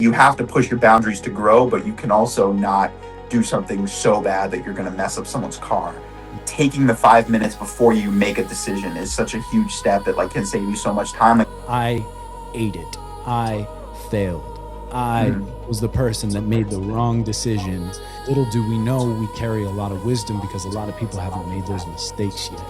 You have to push your boundaries to grow, but you can also not do something so bad that you're going to mess up someone's car. Taking the 5 minutes before you make a decision is such a huge step that like can save you so much time. Like, I ate it. I failed. I mm, was the person that made the wrong decisions. Little do we know we carry a lot of wisdom because a lot of people haven't made those mistakes yet.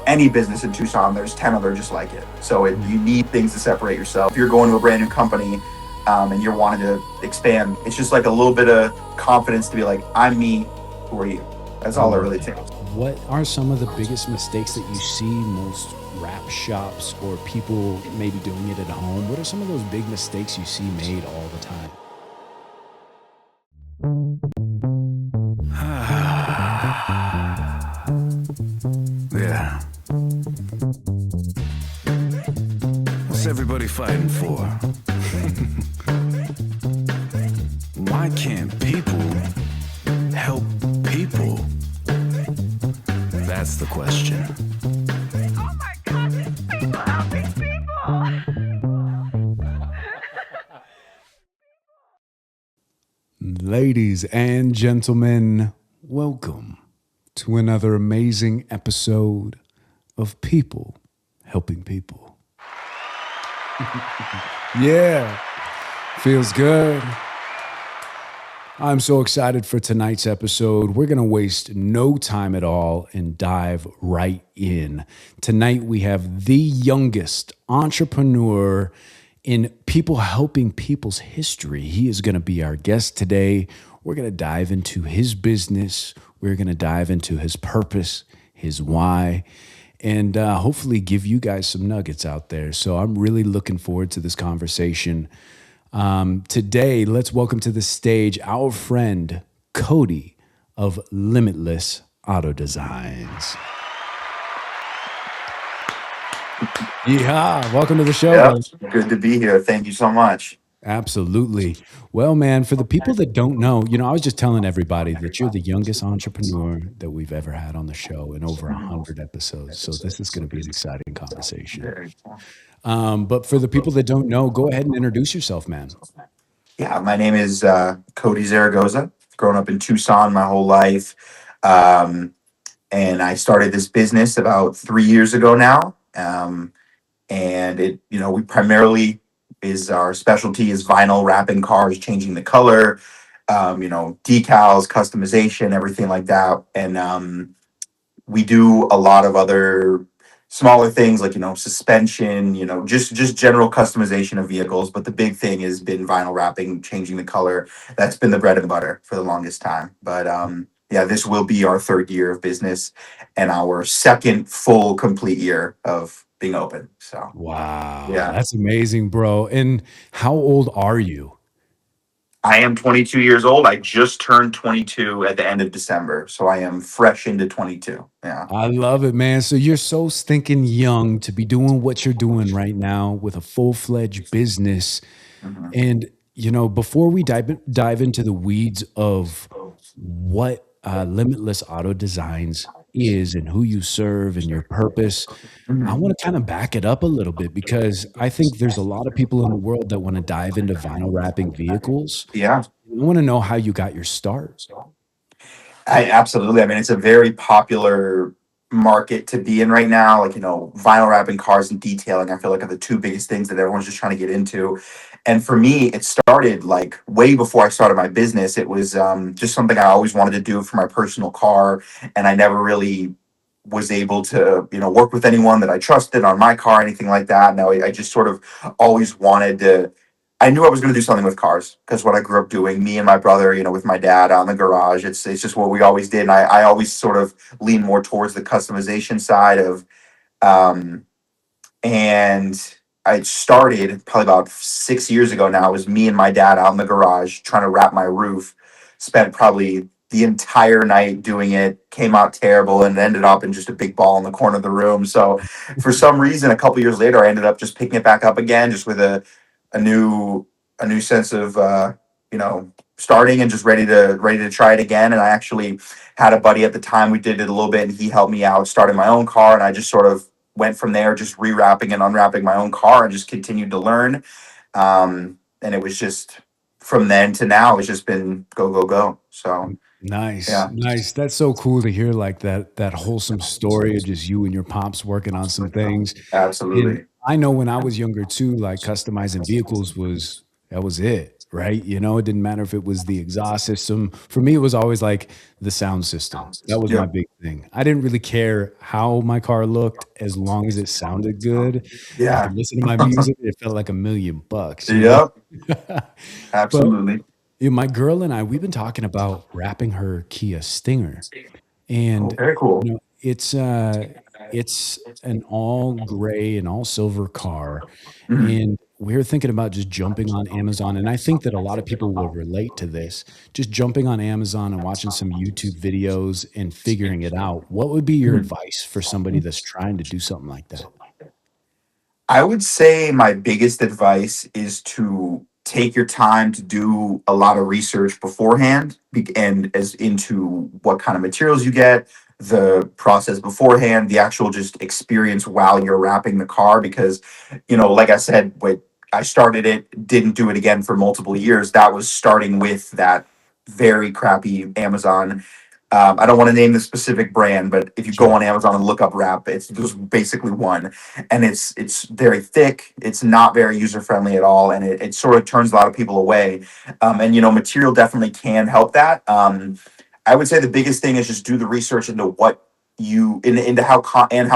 any business in Tucson, there's 10 other just like it. So Mm. you need things to separate yourself. If you're going to a brand new company and you're wanting to expand, it's just like a little bit of confidence to be like, I'm me, who are you? That's I all it love really that. takes. What are some of the biggest mistakes that you see most rap shops or people maybe doing it at home? What are some of those big mistakes you see made all the time? Yeah. What's everybody fighting for? Why can't people help people? That's the question. Oh my God, these people helping people. Ladies and gentlemen, welcome to another amazing episode of People Helping People. Yeah, feels good. I'm so excited for tonight's episode. We're going to waste no time at all and dive right in. Tonight, we have the youngest entrepreneur in people helping people's history. He is going to be our guest today. We're going to dive into his business, we're going to dive into his purpose, his why, and hopefully give you guys some nuggets out there. So I'm really looking forward to this conversation. Today, let's welcome to the stage our friend Cody of Limitless Auto Designs. Yeah, welcome to the show, Yep. brother. Good to be here. Thank you so much. Absolutely. Well, man, for the people that don't know, I was just telling everybody that you're the youngest entrepreneur that we've ever had on the show in over 100 episodes. So this is going to be an exciting conversation. Very cool. But for the people that don't know, go ahead and introduce yourself, man. Yeah, my name is Cody Zaragoza. Grown up in Tucson my whole life. Um, and I started this business about 3 years ago now. And we primarily is our specialty is vinyl wrapping cars, changing the color, decals, customization, everything like that. And we do a lot of other smaller things like suspension, just general customization of vehicles. But the big thing has been vinyl wrapping, changing the color. That's been the bread and butter for the longest time. But yeah, this will be our third year of business and our second full complete year of being open. So Wow, yeah. that's amazing, bro. And how old are you? I am 22 years old. I just turned 22 at the end of December. So I am fresh into 22. Yeah. I love it, man. So you're so stinking young to be doing what you're doing right now with a full-fledged business. Mhm. And before we dive into the weeds of what Limitless Auto Designs is and who you serve and your purpose, I Mhm. want to kind of back it up a little bit because I think there's a lot of people in the world that want to dive into vinyl wrapping vehicles. Yeah. I want to know how you got your start. I absolutely. I mean, it's a very popular market to be in right now. Like, vinyl wrapping cars and detailing, I feel like are the two biggest things that everyone's just trying to get into. And for me, it started like way before I started my business. It was just something I always wanted to do for my personal car. And I never really was able to, work with anyone that I trusted on my car, anything like that. No, I just sort of always wanted to. I knew I was going to do something with cars because what I grew up doing, me and my brother, with my dad out in the garage, it's just what we always did. And I always sort of lean more towards the customization side of, um, and I started probably about 6 years ago now. It was me and my dad out in the garage trying to wrap my roof. Spent probably the entire night doing it. Came out terrible and ended up in just a big ball in the corner of the room. So for some reason, a couple years later, I ended up just picking it back up again, just with a new a new sense of starting and just ready to try it again. And I actually had a buddy at the time. We did it a little bit, and he helped me out starting my own car. And I just sort of went from there, just rewrapping and unwrapping my own car, and just continued to learn. And it was just from then to now, it's just been go, go, go. So Nice, yeah, nice. That's so cool to hear like that wholesome story of just you and your pops working on some things. And absolutely. I know when I was younger too, like customizing vehicles was that was it, right? You know, it didn't matter if it was the exhaust system. For me, it was always like the sound system. That was my Yep. big thing. I didn't really care how my car looked as long as it sounded good. I Yeah. could listen to my music. It felt like $1,000,000, you know? Yep. But Absolutely. yeah, my girl and I, we've been talking about wrapping her Kia Stinger, Oh, and very cool. it's an all gray and all silver car, Mhm. and we're thinking about just jumping on Amazon. And I think that a lot of people will relate to this, just jumping on Amazon and watching some YouTube videos and figuring it out. What would be your Mhm. advice for somebody that's trying to do something like that? I would say my biggest advice is to take your time to do a lot of research beforehand and as into what kind of materials you get, the process beforehand, the actual just experience while you're wrapping the car. Because, like I said, what I started it, didn't do it again for multiple years. That was starting with that very crappy Amazon. I don't want to name the specific brand, but if you go Sure. on Amazon and look up wrap, there's basically one, and it's very thick. It's not very user friendly at all, and it sort of turns a lot of people away. And material definitely can help that. I would say the biggest thing is just do the research into into how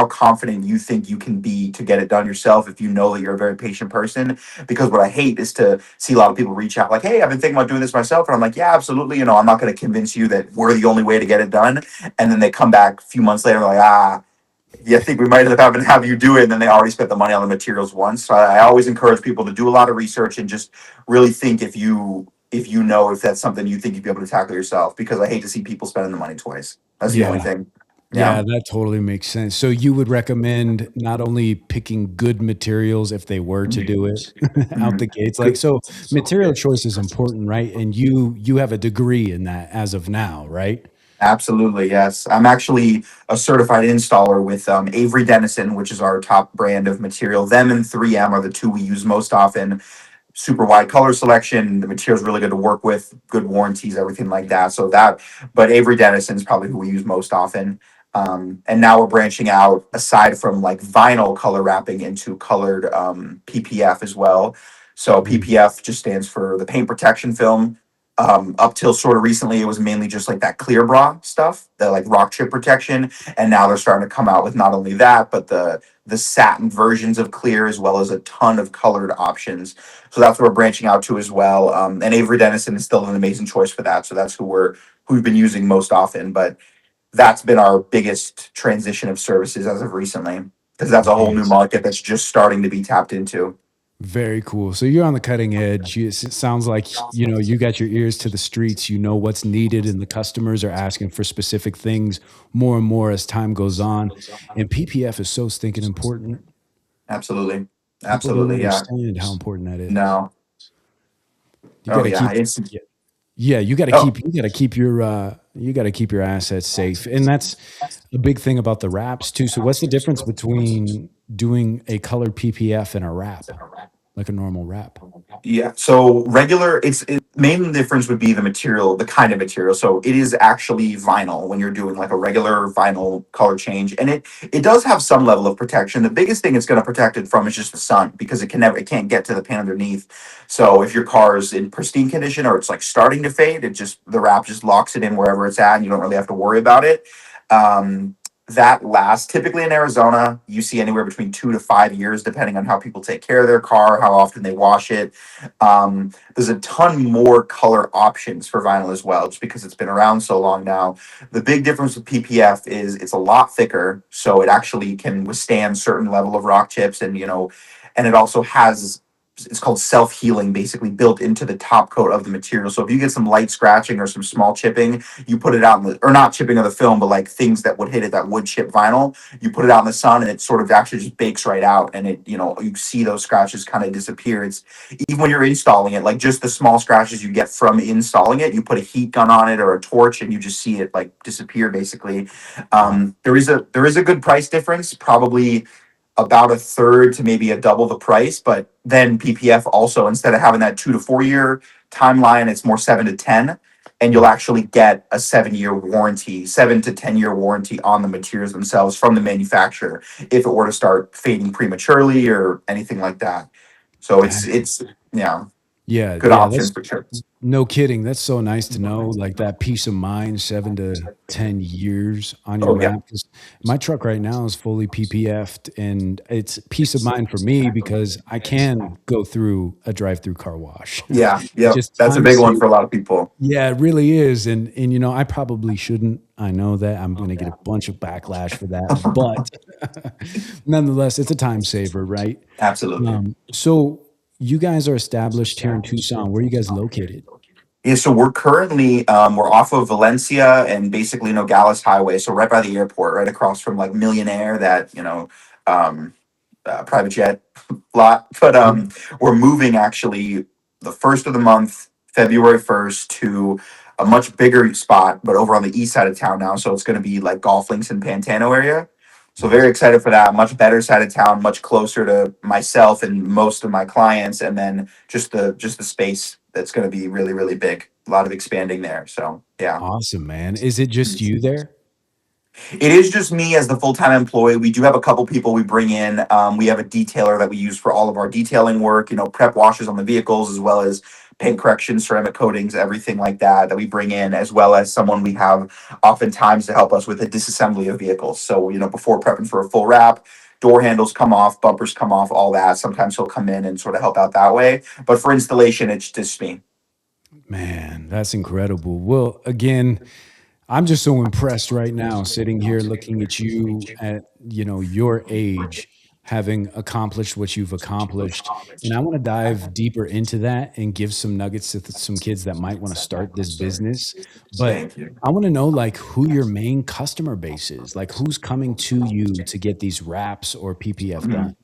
confident you think you can be to get it done yourself if you know that you're a very patient person. Because what I hate is to see a lot of people reach out like, "Hey, I've been thinking about doing this myself," and I'm like, "Yeah, absolutely. I'm not going to convince you that we're the only way to get it done." And then they come back a few months later like, yeah, I think we might have you do it, and then they already spent the money on the materials once. So I always encourage people to do a lot of research and just really think if that's something you think you'd be able to tackle yourself. Because I hate to see people spending the money twice. That's the only Yeah. thing. Yeah. Yeah, that totally makes sense. So you would recommend not only picking good materials if they were to do it out Mhm. the gates, like so material choice is important, right? And you have a degree in that as of now, right? Absolutely, yes. I'm actually a certified installer with Avery Dennison, which is our top brand of material. Them and 3M are the two we use most often. Super wide color selection. The material's really good to work with, good warranties, everything like that. But Avery Dennison is probably who we use most often. And now we're branching out aside from like vinyl color wrapping into colored PPF as well. So Mm. PPF just stands for the paint protection film. Up till sort of recently, it was mainly just like that clear bra stuff, the like rock chip protection. And now they're starting to come out with not only that, but the satin versions of clear as well as a ton of colored options. So that's what we're branching out to as well. And Avery Dennison is still an amazing choice for that. So that's who we've been using most often. But that's been our biggest transition of services as of recently, because that's a whole new Nice. market that's just starting to be tapped into. Very cool. So you're on the cutting edge. It sounds like, you got your ears to the streets. You know what's needed, and the customers are asking for specific things more and more as time goes on. And PPF is so stinking important. Absolutely. People don't Absolutely. Yeah. understand how important that is. No. You Oh gotta yeah. keep It's yeah, yeah, oh you gotta keep your assets safe, and that's a big thing about the wraps too. So what's the difference between doing a colored PPF and a wrap, like a normal wrap? Yeah. So regular, main difference would be the material, the kind of material. So it is actually vinyl when you're doing like a regular vinyl color change, and it does have some level of protection. The biggest thing it's going to protect it from is just the sun, because it can't get to the paint underneath. So if your car is in pristine condition or it's like starting to fade, the wrap just locks it in wherever it's at, and you don't really have to worry about it. Um, that lasts typically in Arizona. You see anywhere between 2 to 5 years, depending on how people take care of their car, how often they wash it. There's a ton more color options for vinyl as well, just because it's been around so long now. The big difference with PPF is it's a lot thicker, so it actually can withstand certain level of rock chips, and it also has, it's called self healing, basically built into the top coat of the material. So if you get some light scratching or some small chipping, you put it out or not chipping of the film, but like things that would hit it that would chip vinyl, you put it out in the sun and it sort of actually just bakes right out, and you see those scratches kind of disappear. It's even when you're installing it, like just the small scratches you get from installing it, you put a heat gun on it or a torch and you just see it like disappear basically. Wow. There is a good price difference, probably about a third to maybe a double the price. But then PPF also, instead of having that 2 to 4 year timeline, it's more 7 to 10. And you'll actually get a 7 year warranty, 7 to 10 year warranty on the materials themselves from the manufacturer if it were to start fading prematurely or anything like that. So it's yeah, Yeah, good yeah, option that's for sure. no kidding. That's so nice to know, like that peace of mind, 7 to 10 years on your Oh yeah, wrap. 'Cause my truck right now is fully PPF'd, and it's peace of mind for me because I can go through a drive-through car wash. yeah, It's yep. just That's a time big one for saving. a lot of people. Yeah, it really is. And you know, I probably shouldn't. I know that I'm gonna get a bunch of backlash for that, but nonetheless, it's a time saver, right? Absolutely. So you guys are established here in Tucson. Where are you guys located? Yeah, so we're currently we're off of Valencia and basically Nogales Highway, so right by the airport, right across from like Millionaire, that um, private jet lot. But Yeah. we're moving actually the first of the month, February 1st, to a much bigger spot, but over on the east side of town now. So it's going to be like Golf Links and Pantano area. So very Nice. excited for that. Much better side of town, much closer to myself and most of my clients, and then just the space that's going to be really really big. A lot of expanding there. So yeah. Awesome, man. Is it just you there? It is just me as the full time employee. We do have a couple people we bring in. We have a detailer that we use for all of our detailing work, prep washes on the vehicles, as well as paint corrections, ceramic coatings, everything like that we bring in, as well as someone we have oftentimes to help us with the disassembly of vehicles. So, before prepping for a full wrap, door handles come off, bumpers come off, all that. Sometimes he'll come in and sort of help out that way. But for installation, it's just me. Man, that's incredible. Well, again, I'm just so impressed right now sitting here looking at you at, your age, having accomplished what you've accomplished. And I want to dive deeper into that and give some nuggets to some kids that might want to start this business. But Thank you. I want to know like who your main customer base is, like who's coming to you to get these wraps or PPF done.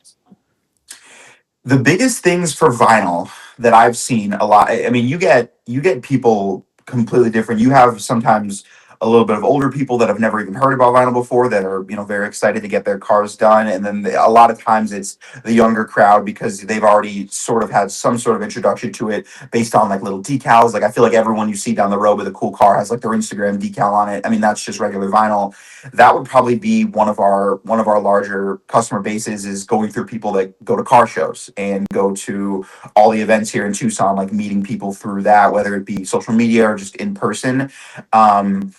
The biggest things for vinyl that I've seen a lot. I mean, you get people completely different. You have sometimes a little bit of older people that have never even heard about vinyl before that are very excited to get their cars done, and then a lot of times it's the younger crowd because they've already sort of had some sort of introduction to it based on like little decals. Like I feel like everyone you see down the road with a cool car has like their Instagram decal on it. I mean, that's just regular vinyl. That would probably be one of our larger customer bases, is going through people that go to car shows and go to all the events here in Tucson, like meeting people through that, whether it be social media or just in person. um,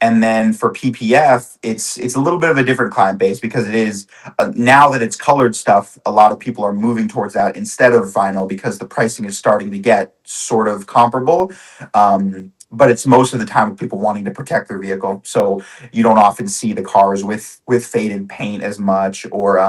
and then for PPF, it's a little bit of a different client base because it is now that it's colored stuff. A lot of people are moving towards that instead of vinyl because the pricing is starting to get sort of comparable. But it's most of the time people wanting to protect their vehicle, so you don't often see the cars with faded paint as much, or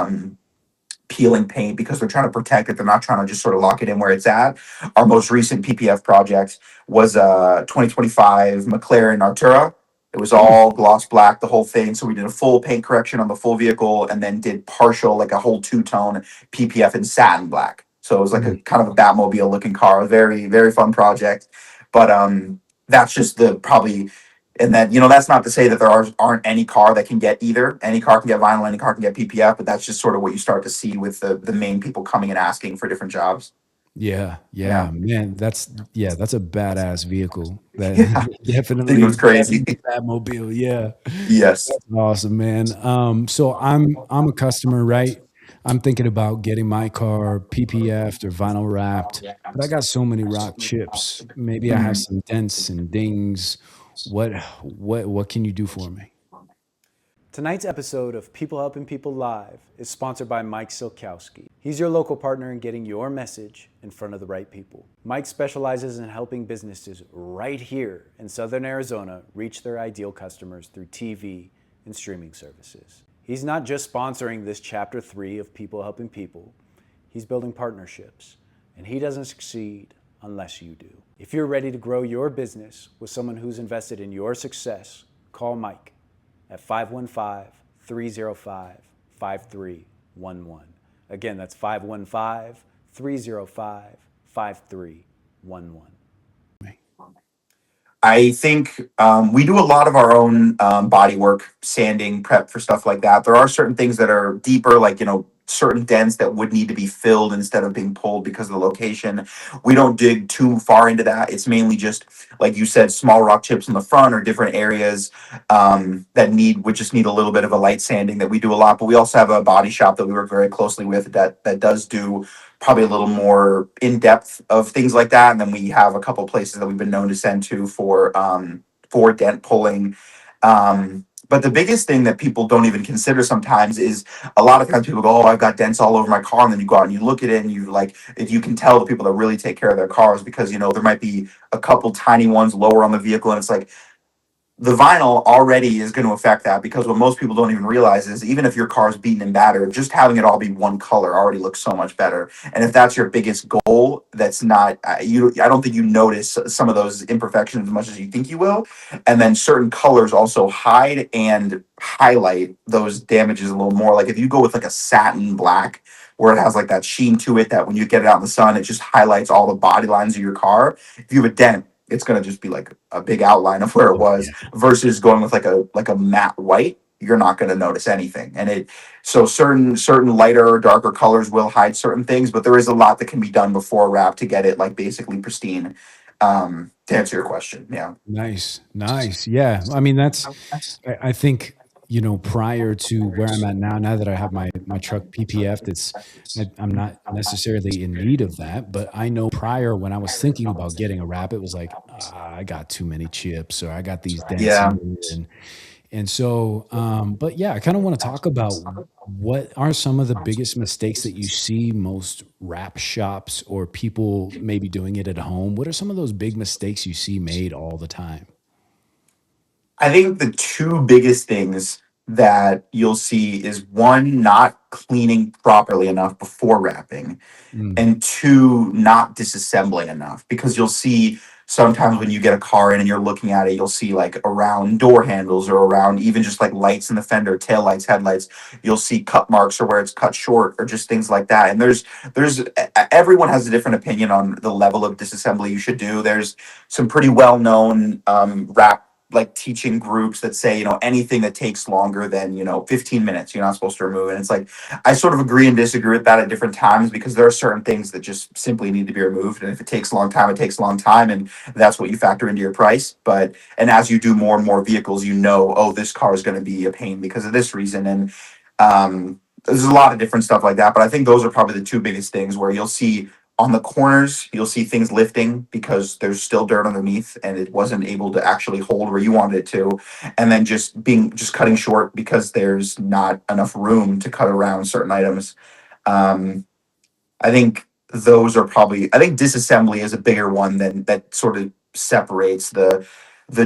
peeling paint, because they're trying to protect it. They're not trying to just sort of lock it in where it's at. Our most recent PPF project was a 2025 McLaren Artura. It was Ooh. all gloss black, the whole thing. So we did a full paint correction on the full vehicle and then did partial, like a whole two-tone PPF in satin black. So it was like a Mm. kind of a Batmobile looking car. Very, very fun project. But that's just the probably, and then, that's not to say that aren't any car that can get either. Any car can get vinyl, any car can get PPF, but that's just sort of what you start to see with the main people coming and asking for different jobs. Yeah, Yeah. yeah, man. That's a badass vehicle. That Yeah. Thing was definitely crazy. the Batmobile. Yeah. Yes. That's awesome, man. So I'm a customer, right? I'm thinking about getting my car PPF'd or vinyl wrapped, but I got so many rock chips. Maybe I have Mhm. some dents and dings. What can you do for me? Tonight's episode of People Helping People Live is sponsored by Mike Silkowski. He's your local partner in getting your message in front of the right people. Mike specializes in helping businesses right here in Southern Arizona reach their ideal customers through TV and streaming services. He's not just sponsoring this chapter 3 of People Helping People, he's building partnerships, and he doesn't succeed unless you do. If you're ready to grow your business with someone who's invested in your success, call Mike at 515-305-5311. Again, that's 515-305-5311. I think we do a lot of our own body work, sanding, prep for stuff like that. There are certain things that are deeper, like, certain dents that would need to be filled instead of being pulled because of the location. We don't dig too far into that. It's mainly just, like you said, small rock chips in the front or different areas that would just need a little bit of a light sanding that we do a lot. But we also have a body shop that we work very closely with that does do probably a little more in depth of things like that. And then we have a couple places that we've been known to send to for dent pulling. But the biggest thing that people don't even consider sometimes is a lot of times people go, "Oh, I've got dents all over my car," and then you go out and you look at it and you like, if you can tell the people that really take care of their cars, because there might be a couple tiny ones lower on the vehicle, and it's like the vinyl already is going to affect that, because what most people don't even realize is even if your car's beaten and battered, just having it all be one color already looks so much better. And if that's your biggest goal, that's not I don't think you notice some of those imperfections as much as you think you will. And then certain colors also hide and highlight those damages a little more. Like if you go with like a satin black where it has like that sheen to it, that when you get it out in the sun it just highlights all the body lines of your car. If you have a dent, it's going to just be like a big outline of where it was, versus going with like a matte white. You're not going to notice anything. And so certain lighter or darker colors will hide certain things, but there is a lot that can be done before wrap to get it like basically pristine. To answer your question, yeah. Nice, nice. Yeah, I mean I think prior to where I'm at now, now that I have my truck PPF, I'm not necessarily in need of that, but I know prior when I was thinking about getting a wrap, it was like I got too many chips or I got these dents Yeah. here, and so, but yeah, I kind of want to talk about what are some of the biggest mistakes that you see most wrap shops or people maybe doing it at home. What are some of those big mistakes you see made all the time? I think the two biggest things that you'll see is one, not cleaning properly enough before wrapping, Mm, and two, not disassembling enough. Because you'll see sometimes when you get a car in and you're looking at it, you'll see like around door handles or around even just like lights in the fender, tail lights, headlights, you'll see cut marks or where it's cut short or just things like that. And everyone has a different opinion on the level of disassembly you should do. There's some pretty well known wrap like teaching groups that say, anything that takes longer than 15 minutes you're not supposed to remove. And it's like, I sort of agree and disagree with that at different times, because there are certain things that just simply need to be removed. And if it takes a long time, it takes a long time. And that's what you factor into your price. And as you do more and more vehicles, oh, this car is going to be a pain because of this reason. And there's a lot of different stuff like that. But I think those are probably the two biggest things where you'll see on the corners, you'll see things lifting because there's still dirt underneath and it wasn't able to actually hold where you wanted it to. And then just cutting short because there's not enough room to cut around certain items. Um, I think I think disassembly is a bigger one than that sort of separates the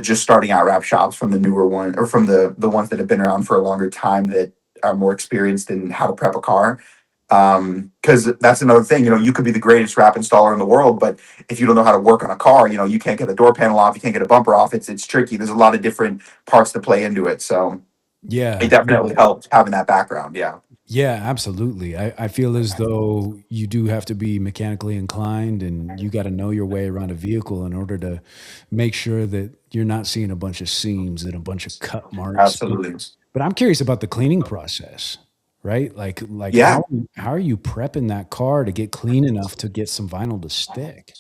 just starting out wrap shops from the newer one, or from the ones that have been around for a longer time that are more experienced in how to prep a car. Because that's another thing, you could be the greatest wrap installer in the world, but if you don't know how to work on a car, you can't get a door panel off, you can't get a bumper off. It's tricky. There's a lot of different parts to play into it. So it yeah, definitely helps having that background. Yeah. yeah, absolutely. I feel as though you do have to be mechanically inclined and you got to know your way around a vehicle in order to make sure that you're not seeing a bunch of seams and a bunch of cut marks. Absolutely. But I'm curious about the cleaning process, right? Like Yeah. how are you prepping that car to get clean enough to get some vinyl to stick?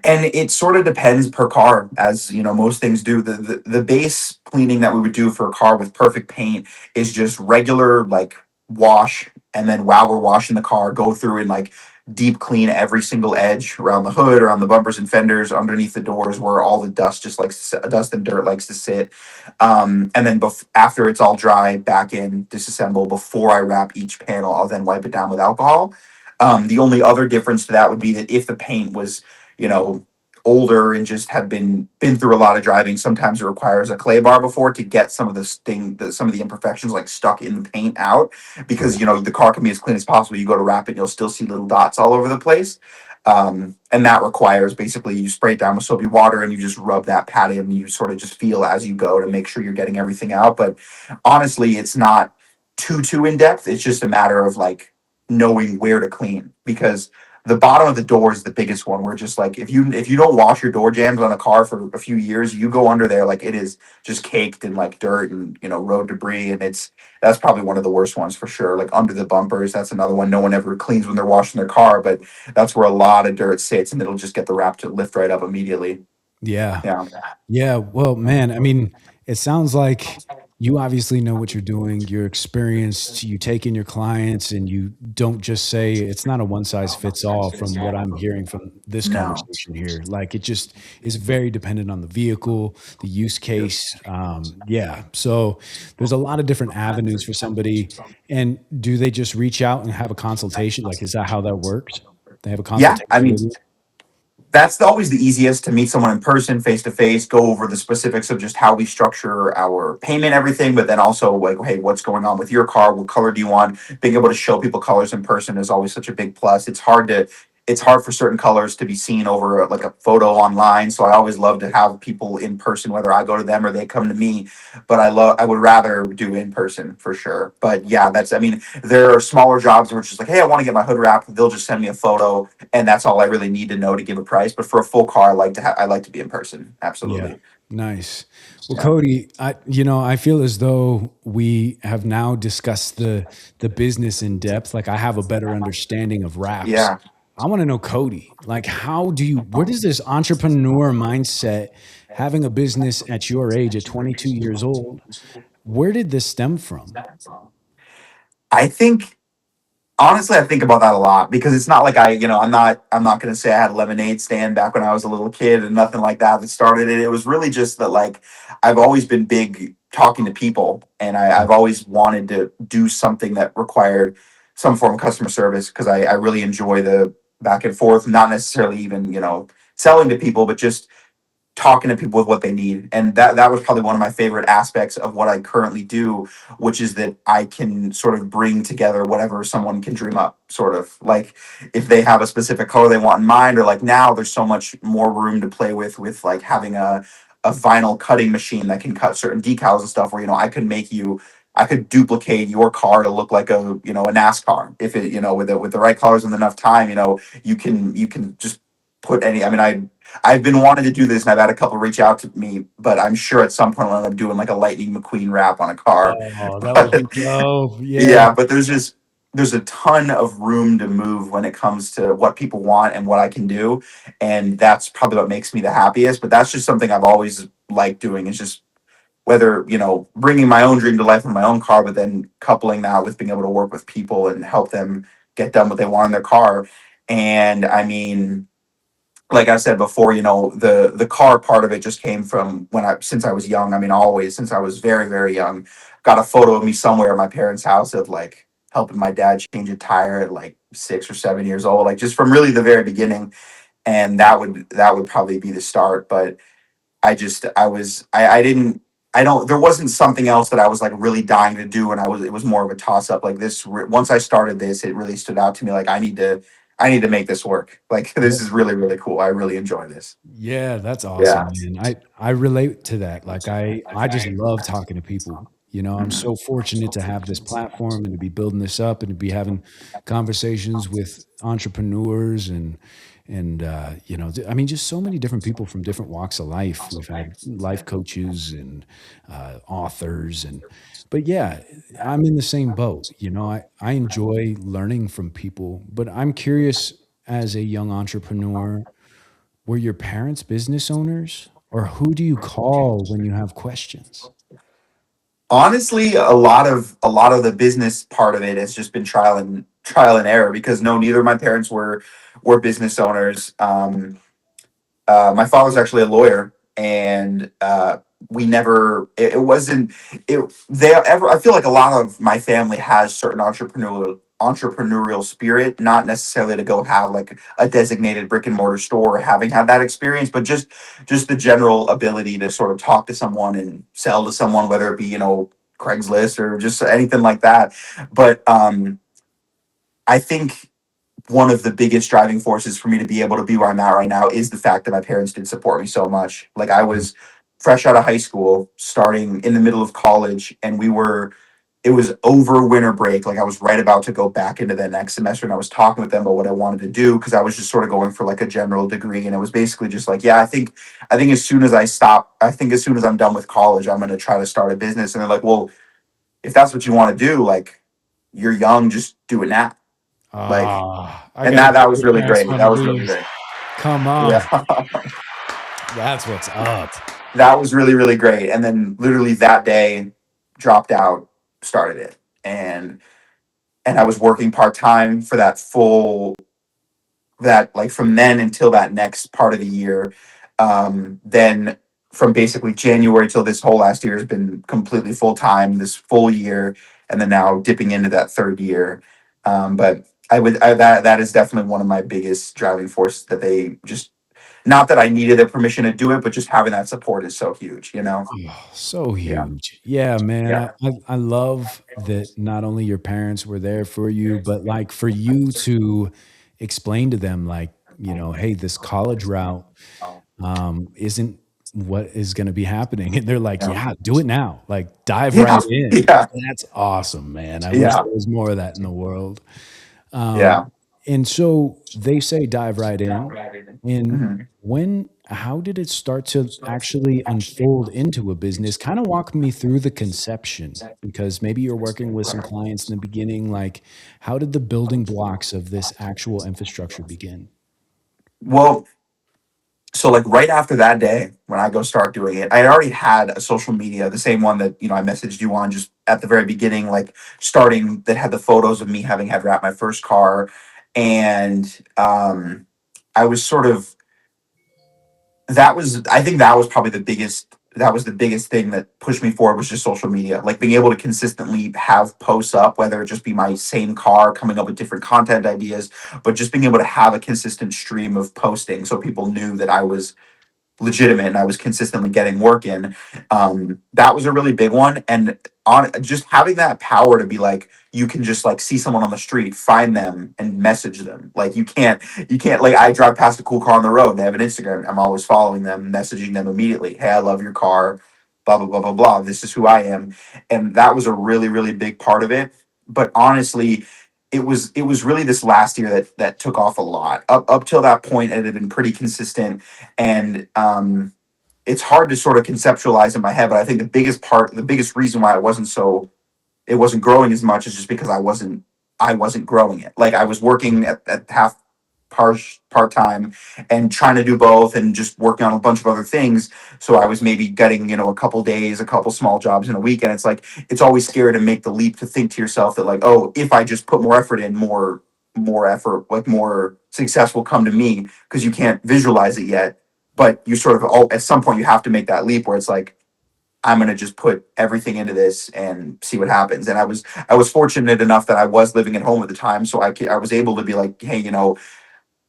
And it sort of depends per car, as most things do. The base cleaning that we would do for a car with perfect paint is just regular like wash, and then while we're washing the car, go through and like deep clean every single edge around the hood, around the bumpers and fenders, underneath the doors where all the dust just likes to sit, dust and dirt likes to sit. And then after it's all dry, back in, disassemble. Before I wrap each panel, I'll then wipe it down with alcohol. The only other difference to that would be that if the paint was, you know, older and just had been through a lot of driving, sometimes it requires a clay bar before to get some of some of the imperfections like stuck in the paint out, because the car can be as clean as possible. You go to wrap it, you'll still see little dots all over the place. And that requires basically you spray it down with soapy water and you just rub that pad in, and you sort of just feel as you go to make sure you're getting everything out. But honestly, it's not too in depth. It's just a matter of like knowing where to clean, because the bottom of the door is the biggest one. Where just like if you don't wash your door jambs on a car for a few years, you go under there like it is just caked in like dirt and road debris, and that's probably one of the worst ones for sure. Like under the bumpers, that's another one no one ever cleans when they're washing their car, but that's where a lot of dirt sits, and it'll just get the wrap to lift right up immediately. Yeah. Yeah. Yeah, well, man, I mean, it sounds like you obviously know what you're doing. You're experienced. You take in your clients, and you don't just say it's not a one size fits all. From what I'm hearing from this No. conversation here, like it just is very dependent on the vehicle, the use case. Yeah, so there's a lot of different avenues for somebody. And do they just reach out and have a consultation? Like, is that how that works? They have a Yeah, I consultation mean, with you. always the easiest to meet someone in person, face to face, go over the specifics of just how we structure our payment, everything, but then also like, hey, what's going on with your car? What color do you want? Being able to show people colors in person is always such a big plus. It's hard for certain colors to be seen over like a photo online. So I always love to have people in person, whether I go to them or they come to me. But I would rather do in person for sure. But yeah, I mean, there are smaller jobs where it's just like, hey, I want to get my hood wrapped. They'll just send me a photo, and that's all I really need to know to give a price. But for a full car, I like to be in person. Yeah. Absolutely. Nice. Well, Yeah. Cody, I feel as though we have now discussed the business in depth. Like I have a better understanding of wraps. Yeah. I want to know, Cody, like where does this entrepreneur mindset, having a business at your age at 22 years old, where did this stem from? I think Honestly, I think about that a lot because it's not like I'm not going to say I had a lemonade stand back when I was a little kid and nothing like that started it. It was really just that like I've always been big talking to people, and I've always wanted to do something that required some form of customer service because I really enjoy the back and forth, not necessarily even, selling to people, but just talking to people with what they need. And that was probably one of my favorite aspects of what I currently do, which is that I can sort of bring together whatever someone can dream up, sort of like if they have a specific color they want in mind, or like now there's so much more room to play with like having a vinyl cutting machine that can cut certain decals and stuff where I could duplicate your car to look like a NASCAR if it, with the right colors and enough time, you can just put any. I mean, I've been wanting to do this, and I've had a couple reach out to me, but I'm sure at some point I'll end up doing like a Lightning McQueen wrap on a car. Oh, that would But be dope. Yeah. yeah, but there's a ton of room to move when it comes to what people want and what I can do, and that's probably what makes me the happiest. But that's just something I've always liked doing. Is just whether bringing my own dream to life in my own car, but then coupling that with being able to work with people and help them get done what they want in their car. And I mean, like I said before, the car part of it just came from since I was young. I mean, always since I was very, very young. Got a photo of me somewhere at my parents' house of like helping my dad change a tire at like 6 or 7 years old, like just from really the very beginning. And that would probably be the start. But I didn't, I don't, there wasn't something else that I was like really dying to do. And it was more of a toss up like this. Once I started this, it really stood out to me. Like I need to make this work. Like this is really, really cool. I really enjoy this. Yeah, that's awesome, Yeah. man. I relate to that. Like I just love talking to people. I'm Mhm. so fortunate to have this platform and to be building this up and to be having conversations with entrepreneurs I mean just so many different people from different walks of life. We've had life coaches and authors but yeah, I'm in the same boat. I enjoy learning from people, but I'm curious as a young entrepreneur, were your parents business owners, or who do you call when you have questions? Honestly, a lot of the business part of it has just been trial and error because no, neither of my parents were business owners. My father's actually a lawyer, and we never. It wasn't. It they ever. I feel like a lot of my family has certain entrepreneurial spirit, not necessarily to go have like a designated brick and mortar store, or having had that experience, but just the general ability to sort of talk to someone and sell to someone, whether it be Craigslist or just anything like that. But I think one of the biggest driving forces for me to be able to be where I'm at right now is the fact that my parents did support me so much. Like I was fresh out of high school, starting in the middle of college, and it was over winter break. Like I was right about to go back into the next semester, and I was talking with them about what I wanted to do because I was just sort of going for like a general degree, and it was basically just like, yeah, I think as soon as I stop, I think as soon as I'm done with college, I'm going to try to start a business. And they're like, well, if that's what you want to do, like you're young, just do it now. Like, I and gotta that put was your really parents great. on the That was really bees. great. Come on. Yeah. That's what's up. That was really, really great. And then literally that day, dropped out, started it. And I was working part time for that like from then until that next part of the year. Then from basically January till this whole last year has been completely full time, this full year, and then now dipping into that third year. But that is definitely one of my biggest driving forces that they just, not that I needed their permission to do it, but just having that support is so huge, you know? Oh, so Yeah. huge. Yeah, man. Yeah. I love that not only your parents were there for you, but like for you to explain to them, like, hey, this college route isn't what is going to be happening. And they're like, Yeah. yeah, do it now. Like, dive Yeah. right in. Yeah. That's awesome, man. I wish Yeah. there was more of that in the world. Um, Yeah. and so they say dive right in. And Mhm. how did it start to actually unfold into a business? Kind of walk me through the conception because maybe you're working with some clients in the beginning. Like, how did the building blocks of this actual infrastructure begin? Well, so like right after that day when I go start doing it, I had already had a social media, the same one that I messaged you on just at the very beginning, like starting, that had the photos of me having had wrapped my first car. And I was sort of, that was, I think that was probably the biggest thing that pushed me forward, was just social media, like being able to consistently have posts up, whether it just be my same car coming up with different content ideas, but just being able to have a consistent stream of posting so people knew that I was legitimate and I was consistently getting work in. That was a really big one. And on just having that power to be like, you can just like see someone on the street, find them and message them. Like you can't like, I drive past a cool car on the road, they have an Instagram, I'm always following them, messaging them immediately. Hey, I love your car, blah, blah, blah, blah, blah. This is who I am. And that was a really, really big part of it. But honestly, it was really this last year that took off a lot. Up till that point, it had been pretty consistent. And it's hard to sort of conceptualize in my head, but I think the biggest reason why it wasn't growing as much is just because I wasn't growing it. Like I was working at half part time and trying to do both and just working on a bunch of other things. So I was maybe getting, a couple days, a couple small jobs in a week. And it's like, it's always scary to make the leap to think to yourself that like, oh, if I just put more effort in, more effort, like more success will come to me, because you can't visualize it yet. But you sort of, at some point you have to make that leap where it's like, I'm going to just put everything into this and see what happens. And I was fortunate enough that I was living at home at the time. So I was able to be like, hey,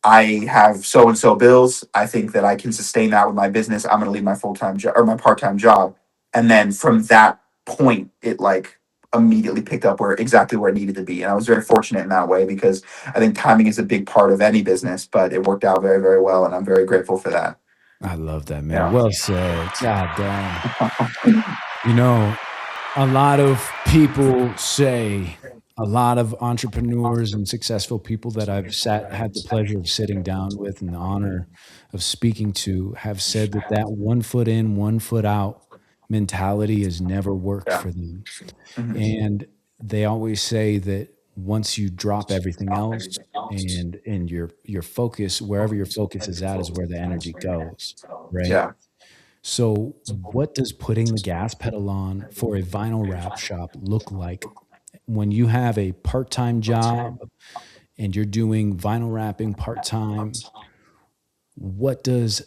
I have so and so bills. I think that I can sustain that with my business. I'm going to leave my full time job or my part time job. And then from that point, it like immediately picked up exactly where it needed to be. And I was very fortunate in that way, because I think timing is a big part of any business, but it worked out very, very well. And I'm very grateful for that. I love that, man. Yeah. Well said. God damn. You know, a lot of people say, a lot of entrepreneurs and successful people that had the pleasure of sitting down with and the honor of speaking to have said that one foot in, one foot out mentality has never worked Yeah. for them. Mhm. And they always say that once you drop everything else and your focus, wherever your focus is at, is where the energy goes, right? Yeah. So, what does putting the gas pedal on for a vinyl wrap shop look like when you have a part-time job and you're doing vinyl wrapping part-time? What does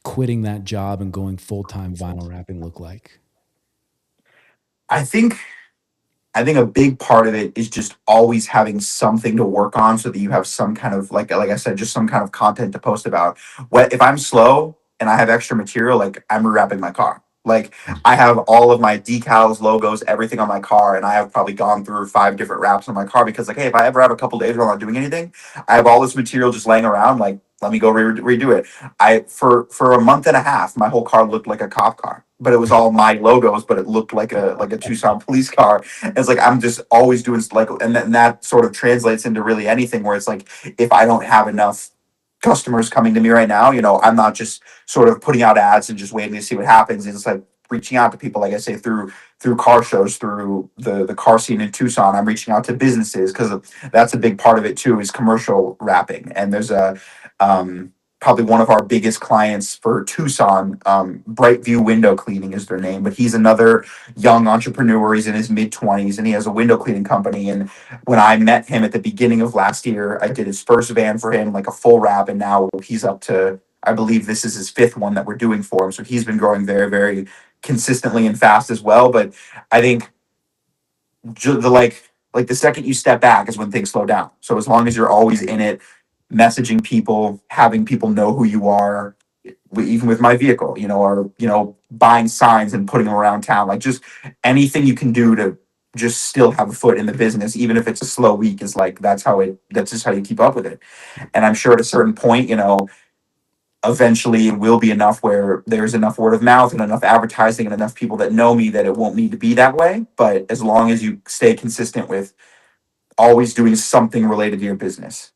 quitting that job and going full-time vinyl wrapping look like? I think I think a big part of it is just always having something to work on, so that you have some kind of, like I said, just some kind of content to post about. What if I'm slow and I have extra material, like I'm rewrapping my car. Like I have all of my decals, logos, everything on my car, and I have probably gone through 5 different wraps on my car, because like, hey, if I ever have a couple days where I'm not doing anything, I have all this material just laying around. Like let me go redo it. I for a month and a half, my whole car looked like a cop car, but it was all my logos, but it looked like a Tucson police car. And it's like I'm just always doing like, and that sort of translates into really anything where it's like if I don't have enough customers coming to me right now, I'm not just sort of putting out ads and just waiting to see what happens. It's like reaching out to people, like I say, through car shows, through the car scene in Tucson. I'm reaching out to businesses because that's a big part of it too, is commercial wrapping. And there's probably one of our biggest clients for Tucson, Brightview Window Cleaning is their name, but he's another young entrepreneur. He's in his mid 20s and he has a window cleaning company. And when I met him at the beginning of last year, I did his first van for him, like a full wrap, and now he's up to, I believe this is his fifth one that we're doing for him. So he's been growing very, very consistently and fast as well. But I think like the second you step back is when things slow down. So as long as you're always in it, messaging people, having people know who you are, even with my vehicle, or buying signs and putting them around town, like just anything you can do to just still have a foot in the business, even if it's a slow week, is like that's just how you keep up with it. And I'm sure at a certain point, eventually it will be enough where there's enough word of mouth and enough advertising and enough people that know me that it won't need to be that way. But as long as you stay consistent with always doing something related to your business,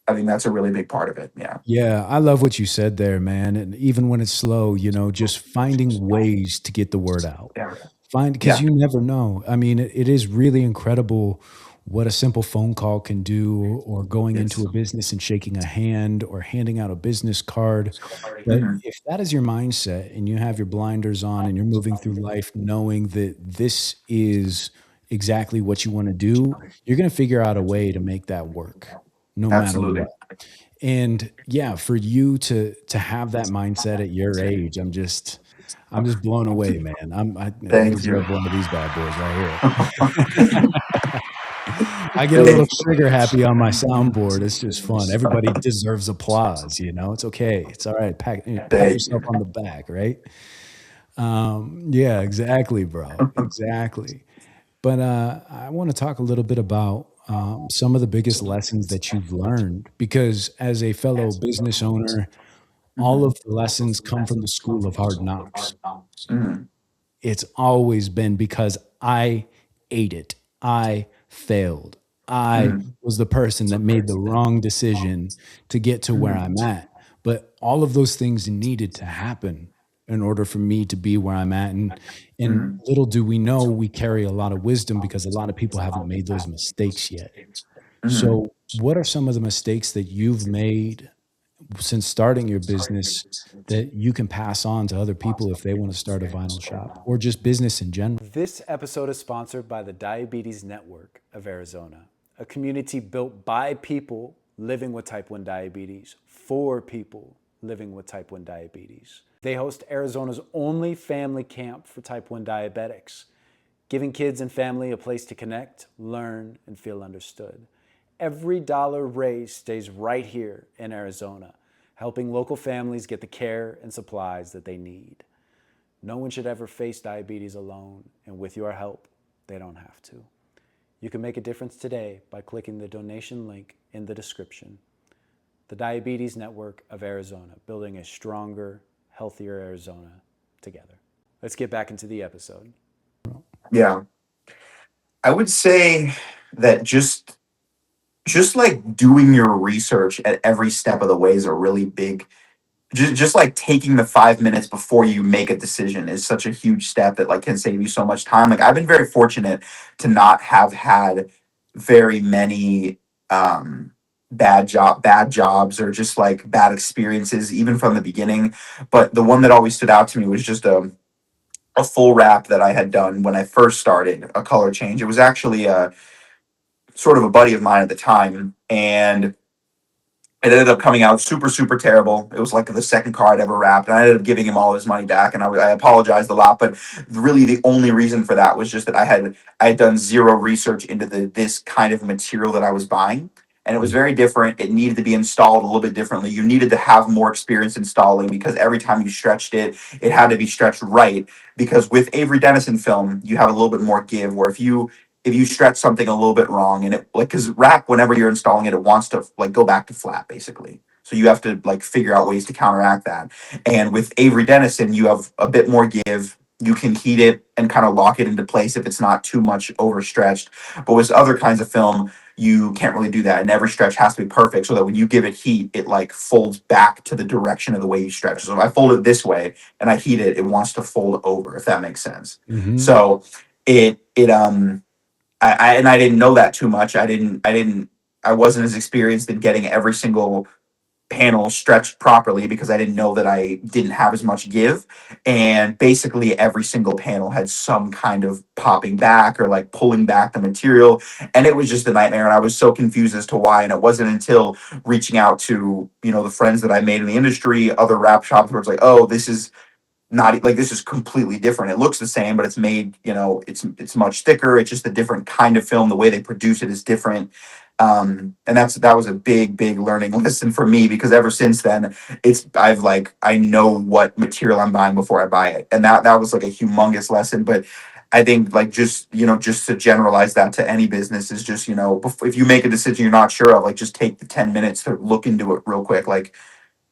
I think that's a really big part of it. Yeah. Yeah, I love what you said there, man. And even when it's slow, just finding ways to get the word out. Yeah. Because Yeah. you never know. I mean, it is really incredible what a simple phone call can do, or going into It's a business and shaking a hand, or handing out a business card. But Mhm. if that is your mindset and you have your blinders on and you're moving through life knowing that this is exactly what you want to do, you're going to figure out a way to make that work no matter Absolutely. what. And yeah, for you to have that mindset at your age, I'm just blown away, man. I Thank you. deserve one of these bad boys right here. I get a little Thank trigger happy on my soundboard. It's just fun. Everybody deserves applause, It's okay. It's all right. Pat thank yourself you. on the back, right? Yeah, exactly, bro. Exactly. But I want to talk a little bit about some of the biggest lessons that you've learned, because as a fellow business owner, all Mhm. of the lessons come from the school of hard knocks. Mhm. It's always been because I ate it. I failed. I Mhm. was the person that made the wrong decision to get to where Mhm. I'm at. But all of those things needed to happen in order for me to be where I'm at. And Mhm. little do we know, we carry a lot of wisdom because a lot of people haven't made those mistakes yet. Mhm. So, what are some of the mistakes that you've made since starting your business that you can pass on to other people if they want to start a vinyl shop, or just business in general? This episode is sponsored by the Diabetes Network of Arizona, a community built by people living with type 1 diabetes for people living with type 1 diabetes. They host Arizona's only family camp for type 1 diabetics, giving kids and family a place to connect, learn, and feel understood. Every dollar raised stays right here in Arizona, helping local families get the care and supplies that they need. No one should ever face diabetes alone, and with your help, they don't have to. You can make a difference today by clicking the donation link in the description. The Diabetes Network of Arizona, building a stronger, healthier Arizona together. Let's get back into the episode. Yeah. I would say that just like doing your research at every step of the way is a really big, just like taking the 5 minutes before you make a decision is such a huge step that like can save you so much time. Like I've been very fortunate to not have had very many bad jobs or just like bad experiences even from the beginning. But the one that always stood out to me was just a full wrap that I had done when I first started a color change. It was actually sort of a buddy of mine at the time, and it ended up coming out super, super terrible. It was like the second car I'd ever wrapped, and I ended up giving him all his money back. And I apologized a lot, but really the only reason for that was just that I had done zero research into this kind of material that I was buying, and it was very different. It needed to be installed a little bit differently. You needed to have more experience installing because every time you stretched it, it had to be stretched right. Because with Avery Dennison film, you have a little bit more give. Where if you stretch something a little bit wrong and it like because wrap whenever you're installing it, it wants to like go back to flat basically. So you have to like figure out ways to counteract that. And with Avery Dennison, you have a bit more give. You can heat it and kind of lock it into place if it's not too much overstretched. But with other kinds of film, you can't really do that. And every stretch has to be perfect so that when you give it heat, it like folds back to the direction of the way you stretch. So if I fold it this way and I heat it, it wants to fold over, if that makes sense. Hmm. So and I didn't know that too much. I wasn't as experienced in getting every single panel stretched properly because I didn't know that I didn't have as much give. And basically every single panel had some kind of popping back or like pulling back the material. And it was just a nightmare. And I was so confused as to why. And it wasn't until reaching out to, the friends that I made in the industry, other wrap shops where it's like, oh, this is not like this is completely different. It looks the same, but it's made, it's much thicker. It's just a different kind of film. The way they produce it is different. And that was a big learning lesson for me because ever since then, I know what material I'm buying before I buy it, and that was like a humongous lesson. But I think like just to generalize that to any business is just if you make a decision you're not sure of, like just take the 10 minutes to look into it real quick, like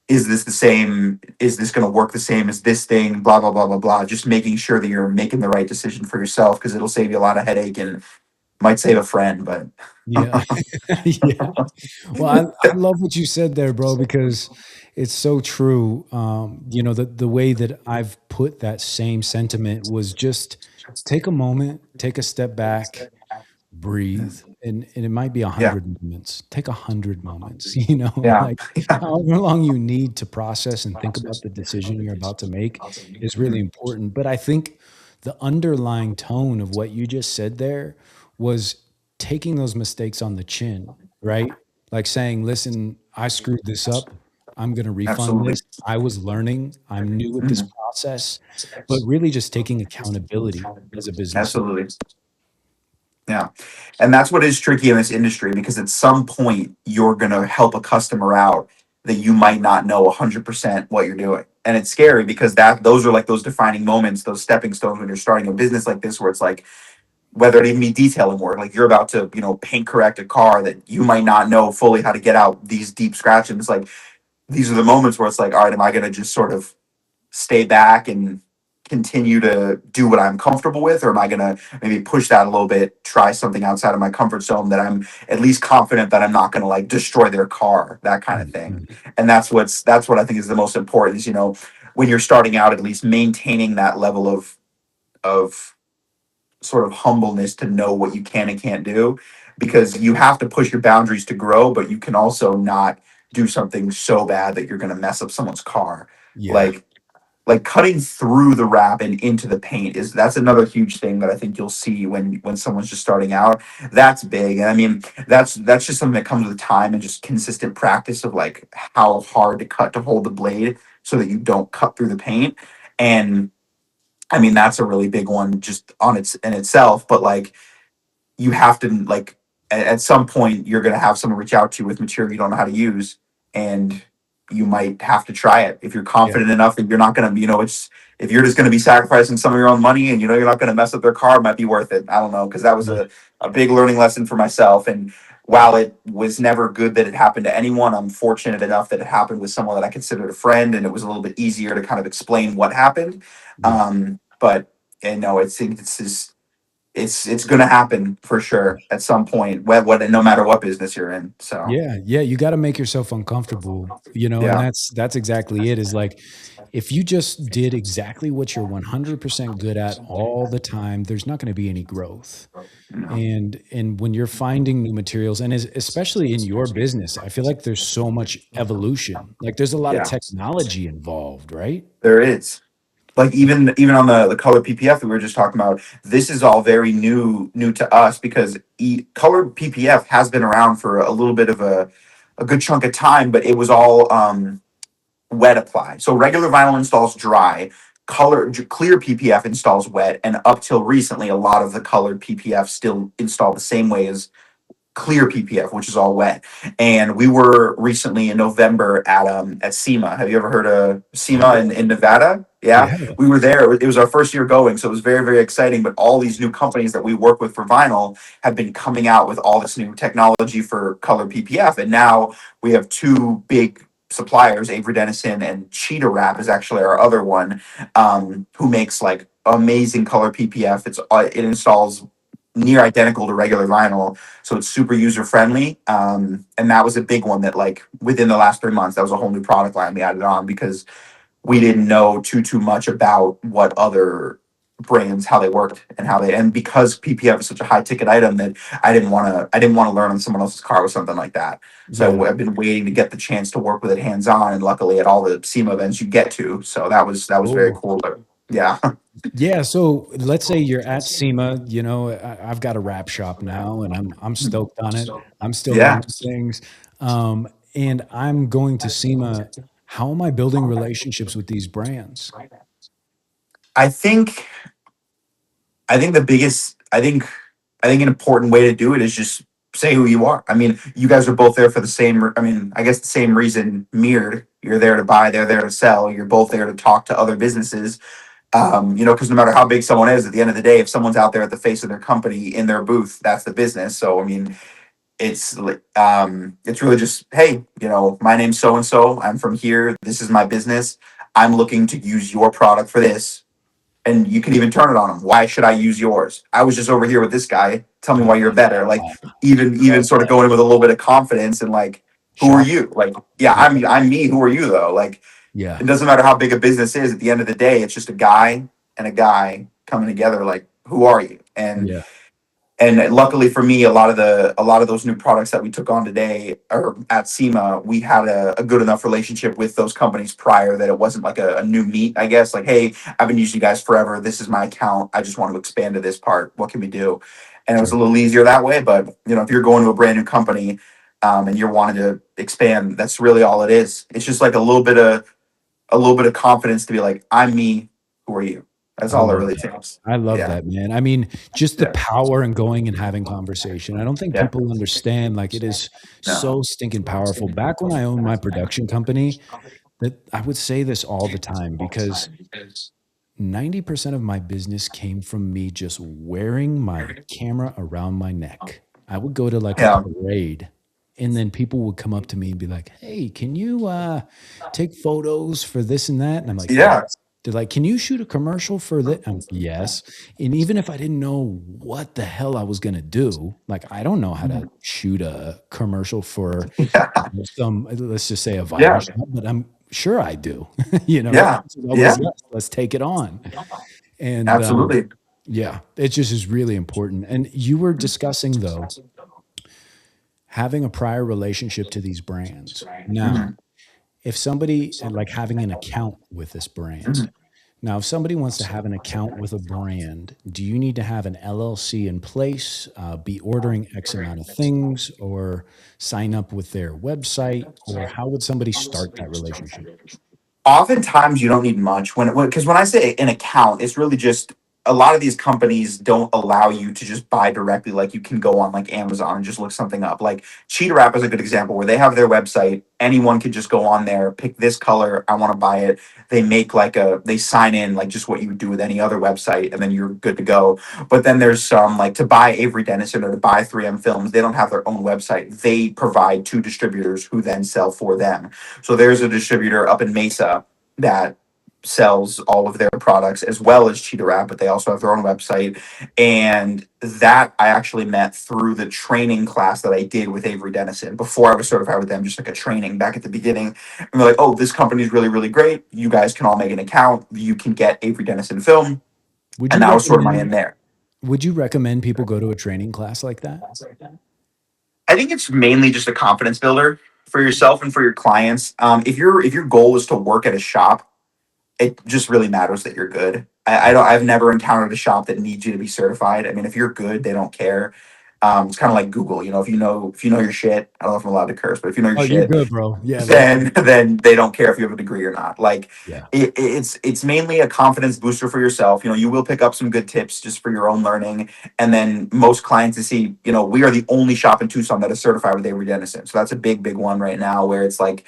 is this the same? Is this going to work the same as this thing? Blah, blah, blah, blah, blah. Just making sure that you're making the right decision for yourself because it'll save you a lot of headache and might save a friend. But Yeah. Yeah. Well, I love what you said there, bro, because it's so true. The way that I've put that same sentiment was just take a moment, take a step back, breathe, and it might be a yeah, hundred moments. Take 100 moments, yeah, like however long you need to process and think about the decision you're about to make is really important. But I think the underlying tone of what you just said there was taking those mistakes on the chin, right? Like saying, listen, I screwed this up. I'm going to refund absolutely. this. I was learning. I'm new with this Mhm. process, but really just taking accountability as a business owner. Absolutely. Yeah. And that's what is tricky in this industry because at some point you're going to help a customer out that you might not know 100% what you're doing. And it's scary because those are like those defining moments, those stepping stones when you're starting a business like this, where it's like, whether it even be detailing work, like you're about to, paint correct a car that you might not know fully how to get out these deep scratches. It's like, these are the moments where it's like, all right, am I going to just sort of stay back and continue to do what I'm comfortable with, or am I going to maybe push that a little bit, try something outside of my comfort zone that I'm at least confident that I'm not going to like destroy their car, that kind of thing. Mhm. And that's what I think is the most important is, when you're starting out, at least maintaining that level of sort of humbleness to know what you can and can't do, because you have to push your boundaries to grow, but you can also not do something so bad that you're going to mess up someone's car. Yeah. like cutting through the wrap and into the paint that's another huge thing that I think you'll see when someone's just starting out. That's big. And I mean, that's just something that comes with time and just consistent practice of like how hard to cut to hold the blade so that you don't cut through the paint. And I mean, that's a really big one just on its in itself, but like you have to like at some point you're going to have someone reach out to you with material you don't know how to use, and you might have to try it if you're Yeah. confident enough that you're not going to, it's if you're just going to be sacrificing some of your own money and you're not going to mess up their car, it might be worth it. I don't know, because that was Yeah. a big learning lesson for myself. And while it was never good that it happened to anyone, I'm fortunate enough that it happened with someone that I considered a friend, and it was a little bit easier to kind of explain what happened. Yeah. But no, it's just it's going to happen for sure at some point, no matter what business you're in. So Yeah, yeah, you gotta make yourself uncomfortable, and yeah, that's exactly it, is like, if you just did exactly what you're 100% good at all the time, there's not gonna be any growth. no, And when you're finding new materials, and especially in your business, I feel like there's so much evolution. Like, there's a lot of yeah, technology involved, right? there is. Like even on the color PPF that we were just talking about, this is all very new to us because color PPF has been around for a little bit of a good chunk of time, but it was all wet apply. So regular vinyl installs dry, clear PPF installs wet, and up till recently, a lot of the colored PPF still install the same way as clear PPF, which is all wet. And we were recently in November at SEMA. Have you ever heard of SEMA Yeah, in Nevada? Yeah, yeah, we were there. It was our first year going, so it was very, very exciting. But all these new companies that we work with for vinyl have been coming out with all this new technology for color PPF, and now we have two big suppliers, Avery Dennison and Cheetah Wrap is actually our other one, who makes like amazing color PPF. It installs near identical to regular vinyl, so it's super user friendly. And that was a big one that like within the last 3 months, that was a whole new product line we added on because we didn't know too much about what other brands, how they worked and how they, and because PPF is such a high ticket item that I didn't want to learn on someone else's car with something like that. So Yeah. I've been waiting to get the chance to work with it hands on, and luckily at all the SEMA events you get to. So that was very Cool. cool. But yeah. Yeah, so let's say you're at SEMA, I've got a wrap shop now and I'm stoked on it. I'm still Yeah. learning things. And I'm going to SEMA. How am I building relationships with these brands? I think I think an important way to do it is just say who you are. I mean, you guys are both there for the same. I mean, I guess the same reason. Mirrored. You're there to buy. They're there to sell. You're both there to talk to other businesses. Because no matter how big someone is, at the end of the day, if someone's out there at the face of their company in their booth, that's the business. So I mean, it's really just, hey, my name's so and so. I'm from here. This is my business. I'm looking to use your product for this, and you can even turn it on them. Why should I use yours? I was just over here with this guy. Tell me I why you're love better. Like that. even Love sort of that. going in with a little bit of confidence and like, who are Shop. you? Like, yeah, Yeah. I'm me. Who are you though? Like, Yeah. it doesn't matter how big a business is. At the end of the day, it's just a guy and a guy coming together. Like, who are you? Yeah. And luckily for me, a lot of those new products that we took on today or at SEMA, we had a good enough relationship with those companies prior that it wasn't like a new meet, I guess. Like, hey, I've been using you guys forever. This is my account. I just want to expand to this part. What can we do? And it was a Sure. little easier that way. But if you're going to a brand new company, and you're wanting to expand, that's really all it is. It's just like a little bit of confidence to be like, I'm me. Who are you? That's I all it love really that. takes. I love Yeah. that, man. I mean, just the Yeah. power in going and having conversation. I don't think Yeah. people understand, like, it is No. so stinking powerful. Back when I owned my production company, that I would say this all the time because 90% of my business came from me just wearing my camera around my neck. I would go to like a Yeah. parade and then people would come up to me and be like, "Hey, can you take photos for this and that?" And I'm like, "Yes." Yeah. They're like, "Can you shoot a commercial for that?" I'm yes. And even if I didn't know what the hell I was gonna do, like I don't know how to shoot a commercial for Yeah. some, let's just say a Yeah. vinyl shop, but I'm sure I do. The Yeah. answer is Yeah. always yes. Let's take it on. And Absolutely. yeah, it just is really important. And you were discussing though having a prior relationship to these brands. Now, Mhm. if somebody like having an account with this brand. Mhm. Now, if somebody wants to have an account with a brand, do you need to have an LLC in place, be ordering X amount of things, or sign up with their website, or how would somebody start that relationship? Oftentimes you don't need much because when I say an account, it's really just a lot of these companies don't allow you to just buy directly. Like you can go on like Amazon and just look something up. Like Cheetah Wrap is a good example where they have their website. Anyone can just go on there, pick this color. I want to buy it. They sign in like just what you would do with any other website, and then you're good to go. But then there's some like to buy Avery Dennison or to buy 3M Films, they don't have their own website. They provide two distributors who then sell for them. So there's a distributor up in Mesa that sells all of their products as well as Cheetah Wrap, but they also have their own website. And that I actually met through the training class that I did with Avery Dennison before I was certified with them, just like a training back at the beginning. And they're like, oh, this company is really, really great. You guys can all make an account. You can get Avery Dennison film. Would And you that was sort of my in recommend there. would you recommend people go to a training class like that? I think it's mainly just a confidence builder for yourself and for your clients. If your goal is to work at a shop, it just really matters that you're good. I've never encountered a shop that needs you to be certified. I mean, if you're good, they don't care. It's kind of like Google, if you know your shit. I don't know if I'm allowed to curse, but if you know your Oh, you're shit, good, bro. Yeah, let's then they don't care if you have a degree or not. Like yeah. it's mainly a confidence booster for yourself. You will pick up some good tips just for your own learning, and then most clients to see. We are the only shop in Tucson that is certified with Avery Dennison, so that's a big one right now. Where it's like,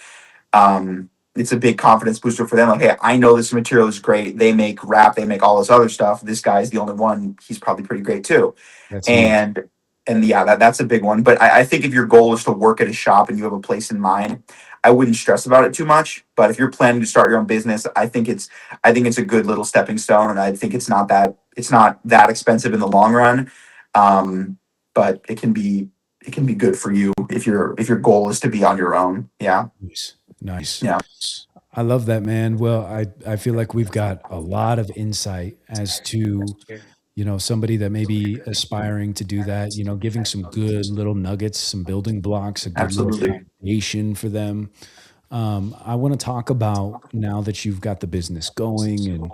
it's a big confidence booster for them. Like, hey, I know this material is great. They make wrap, they make all this other stuff. This guy's the only one. He's probably pretty great too. That's huge. And and yeah, that's a big one. But I think if your goal is to work at a shop and you have a place in mind, I wouldn't stress about it too much. But if you're planning to start your own business, I think it's a good little stepping stone, and I think it's not that expensive in the long run. Um, but it can be good for you if your goal is to be on your own. Yeah, Nice. Nice. yeah, I love that, man. Well, I feel like we've got a lot of insight as to, somebody that may be aspiring to do that, giving some good little nuggets, some building blocks, a good little absolutely. foundation for them. I want to talk about now that you've got the business going and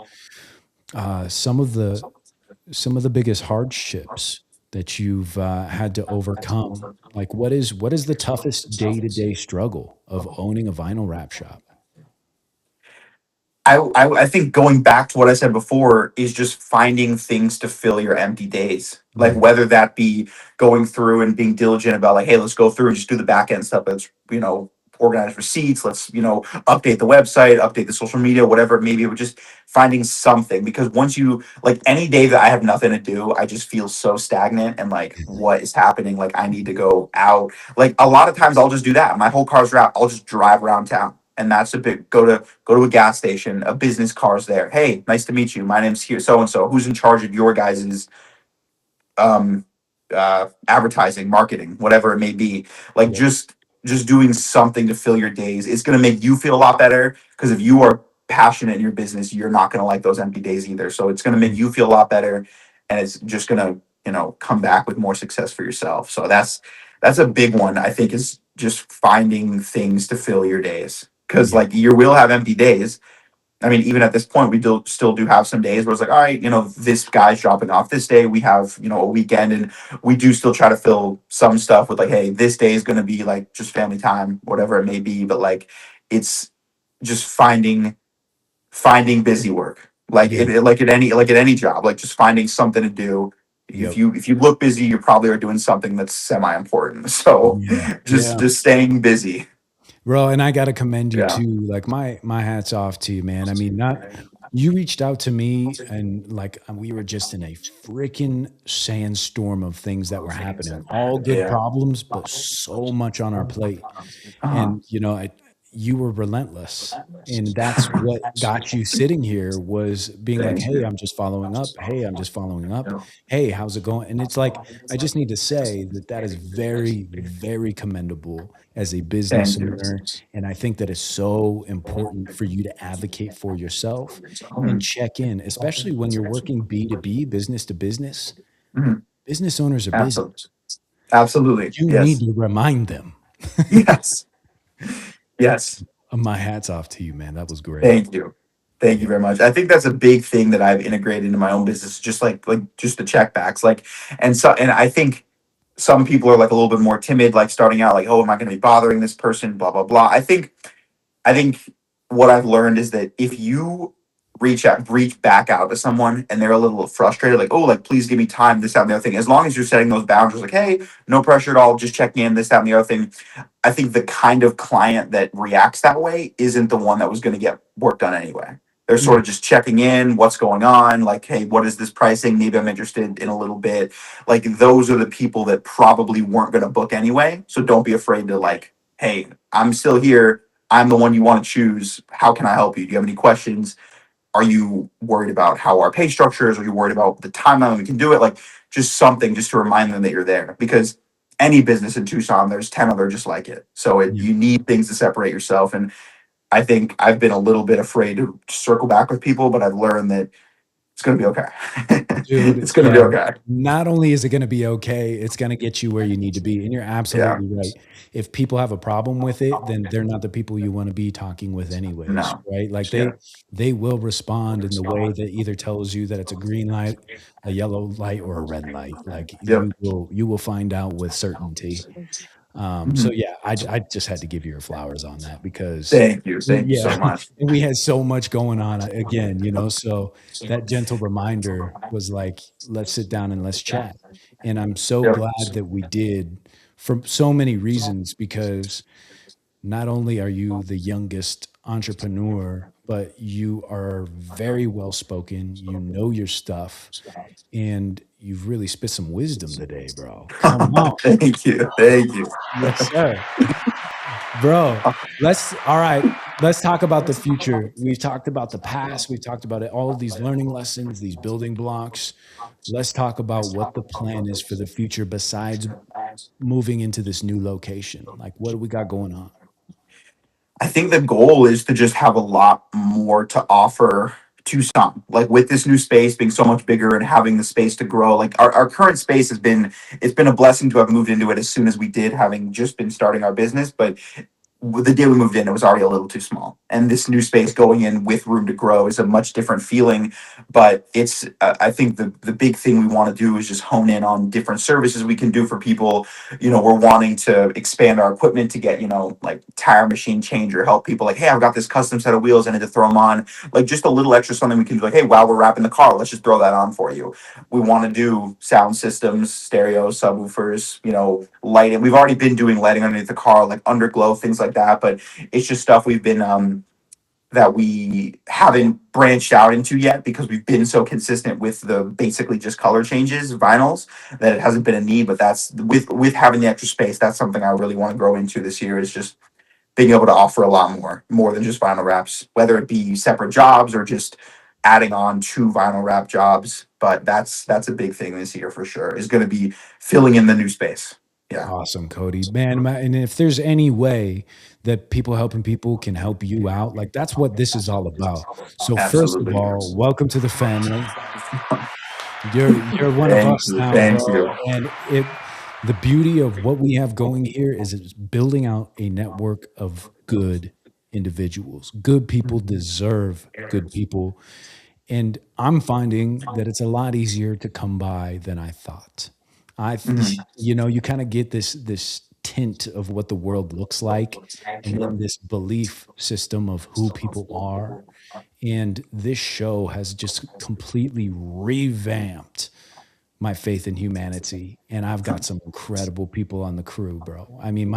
some of the biggest hardships that you've had to overcome. Like, what is the toughest day to day struggle of owning a vinyl wrap shop? I think going back to what I said before is just finding things to fill your empty days. Like Mm, whether that be going through and being diligent about like, hey, let's go through and just do the back end stuff. Let's, organize receipts. Let's, update the website, update the social media, whatever it may be, but just finding something. Because once you like any day that I have nothing to do, I just feel so stagnant and like what is happening? Like I need to go out. Like a lot of times I'll just do that. My whole car's wrapped. I'll just drive around town. And that's a big go to a gas station, a business car's there. Hey, nice to meet you. My name's here, so and so. Who's in charge of your guys's um advertising, marketing, whatever it may be. Like yeah, just doing something to fill your days. It's gonna make you feel a lot better because if you are passionate in your business, you're not gonna like those empty days either. So it's gonna make mm, you feel a lot better and it's just gonna, come back with more success for yourself. So that's a big one, I think, is just finding things to fill your days. Cause yeah, like you will have empty days. I mean, even at this point, we still do have some days where it's like, all right, this guy's dropping off this day. We have, a weekend, and we do still try to fill some stuff with like, hey, this day is going to be like just family time, whatever it may be. But like, it's just finding busy work, like yeah, like at any job, like just finding something to do. yep, If you look busy, you probably are doing something that's semi important. So yeah, just yeah. just staying busy. Bro, and I gotta commend you Yeah. too. Like my hat's off to you, man. I mean, not you reached out to me and like we were just in a freaking sandstorm of things that were happening. All good Yeah. problems, but so much on our plate. Uh-huh. And you were relentless. And that's what got you sitting here was being like, Thank "Hey, you. I'm just following up. Hey, I'm just following up. Hey, how's it going?" And it's like I just need to say that that is very, very commendable as a business Thank you. owner, and I think that is so important for you to advocate for yourself and Mhm. check in, especially when you're working B2B, business to business. Mhm. Business owners are busy. Absolutely. Absolutely. You need Yes. to remind them. Yes. Yes. My hat's off to you, man. That was great. Thank you. Thank Yeah. you very much. I think that's a big thing that I've integrated into my own business, just like just the checkbacks. Like and I think some people are like a little bit more timid, like starting out, like, oh, am I gonna be bothering this person? Blah, blah, blah. I think what I've learned is that if you reach back out to someone and they're a little frustrated, like, oh, like, please give me time, this, that, and the other thing, as long as you're setting those boundaries, like, hey, no pressure at all, just checking in, this, that, and the other thing. I think the kind of client that reacts that way isn't the one that was going to get work done anyway. They're sort Mm, of just checking in, what's going on, like, hey, what is this pricing? Maybe I'm interested in a little bit. Like, those are the people that probably weren't going to book anyway. So don't be afraid to, like, hey, I'm still here. I'm the one you want to choose. How can I help you? Do you have any questions? Are you worried about how our pay structure is? Are you worried about the timeline we can do it? Like just something just to remind them that you're there. Because any business in Tucson, there's 10 other just like it. So yeah. you need things to separate yourself. And I think I've been a little bit afraid to circle back with people, but I've learned that it's going to be okay. Dude, It's going to yeah. be okay. Not only is it gonna be okay, it's gonna get you where you need to be, and you're Yeah. absolutely right. If people have a problem with it, then they're not the people you wanna be talking with anyways, No. right? Like, Yeah. they will respond in the way that either tells you that it's a green light, a yellow light, or a red light. Like, Yep. you will find out with certainty. So Mhm. yeah, I just had to give you your flowers on that because Thank you. Thank you yeah, so much. and we had so much going on again, so that gentle reminder was like, let's sit down and let's chat. And I'm so Yep. glad that we did for so many reasons because not only are you the youngest entrepreneur, but you are very well spoken. You know your stuff, and you've really spit some wisdom today, bro. Come on. Thank you. Thank you. Yes, sir. Bro, all right, let's talk about the future. We've talked about the past. We've talked about it, all of these learning lessons, these building blocks. Let's talk about what the plan is for the future besides moving into this new location. Like, what do we got going on? I think the goal is to just have a lot more to offer Tucson. Like with this new space being so much bigger and having the space to grow. Like our current space it's been a blessing to have moved into it as soon as we did, having just been starting our business. But the day we moved in, it was already a little too small. And this new space going in with room to grow is a much different feeling. But I think the big thing we want to do is just hone in on different services we can do for people. We're wanting to expand our equipment to get, like tire machine changer, help people like, hey, I've got this custom set of wheels, I need to throw them on. Like just a little extra something we can do, like, hey, while we're wrapping the car, let's just throw that on for you. We want to do sound systems, stereo, subwoofers, lighting. We've already been doing lighting underneath the car, like underglow, things like that. But it's just stuff we've been that we haven't branched out into yet because we've been so consistent with the basically just color changes, vinyls, that it hasn't been a need. But that's with having the extra space, that's something I really want to grow into this year, is just being able to offer a lot more than just vinyl wraps, whether it be separate jobs or just adding on to vinyl wrap jobs. But that's a big thing this year for sure, is going to be filling in the new space. Yeah, Awesome, Cody. Man, and if there's any way that people helping people can help you out, like that's what this is all about. So first of absolutely. all, welcome to the family. You're one of Thank us you. now, Thank bro. you. And the beauty of what we have going here is it's building out a network of good individuals. Good people deserve good people. And I'm finding that it's a lot easier to come by than I thought. Mhm. You kind of get this tint of what the world looks like, and then this belief system of who people are. And this show has just completely revamped my faith in humanity. And I've got some incredible people on the crew, bro. I mean,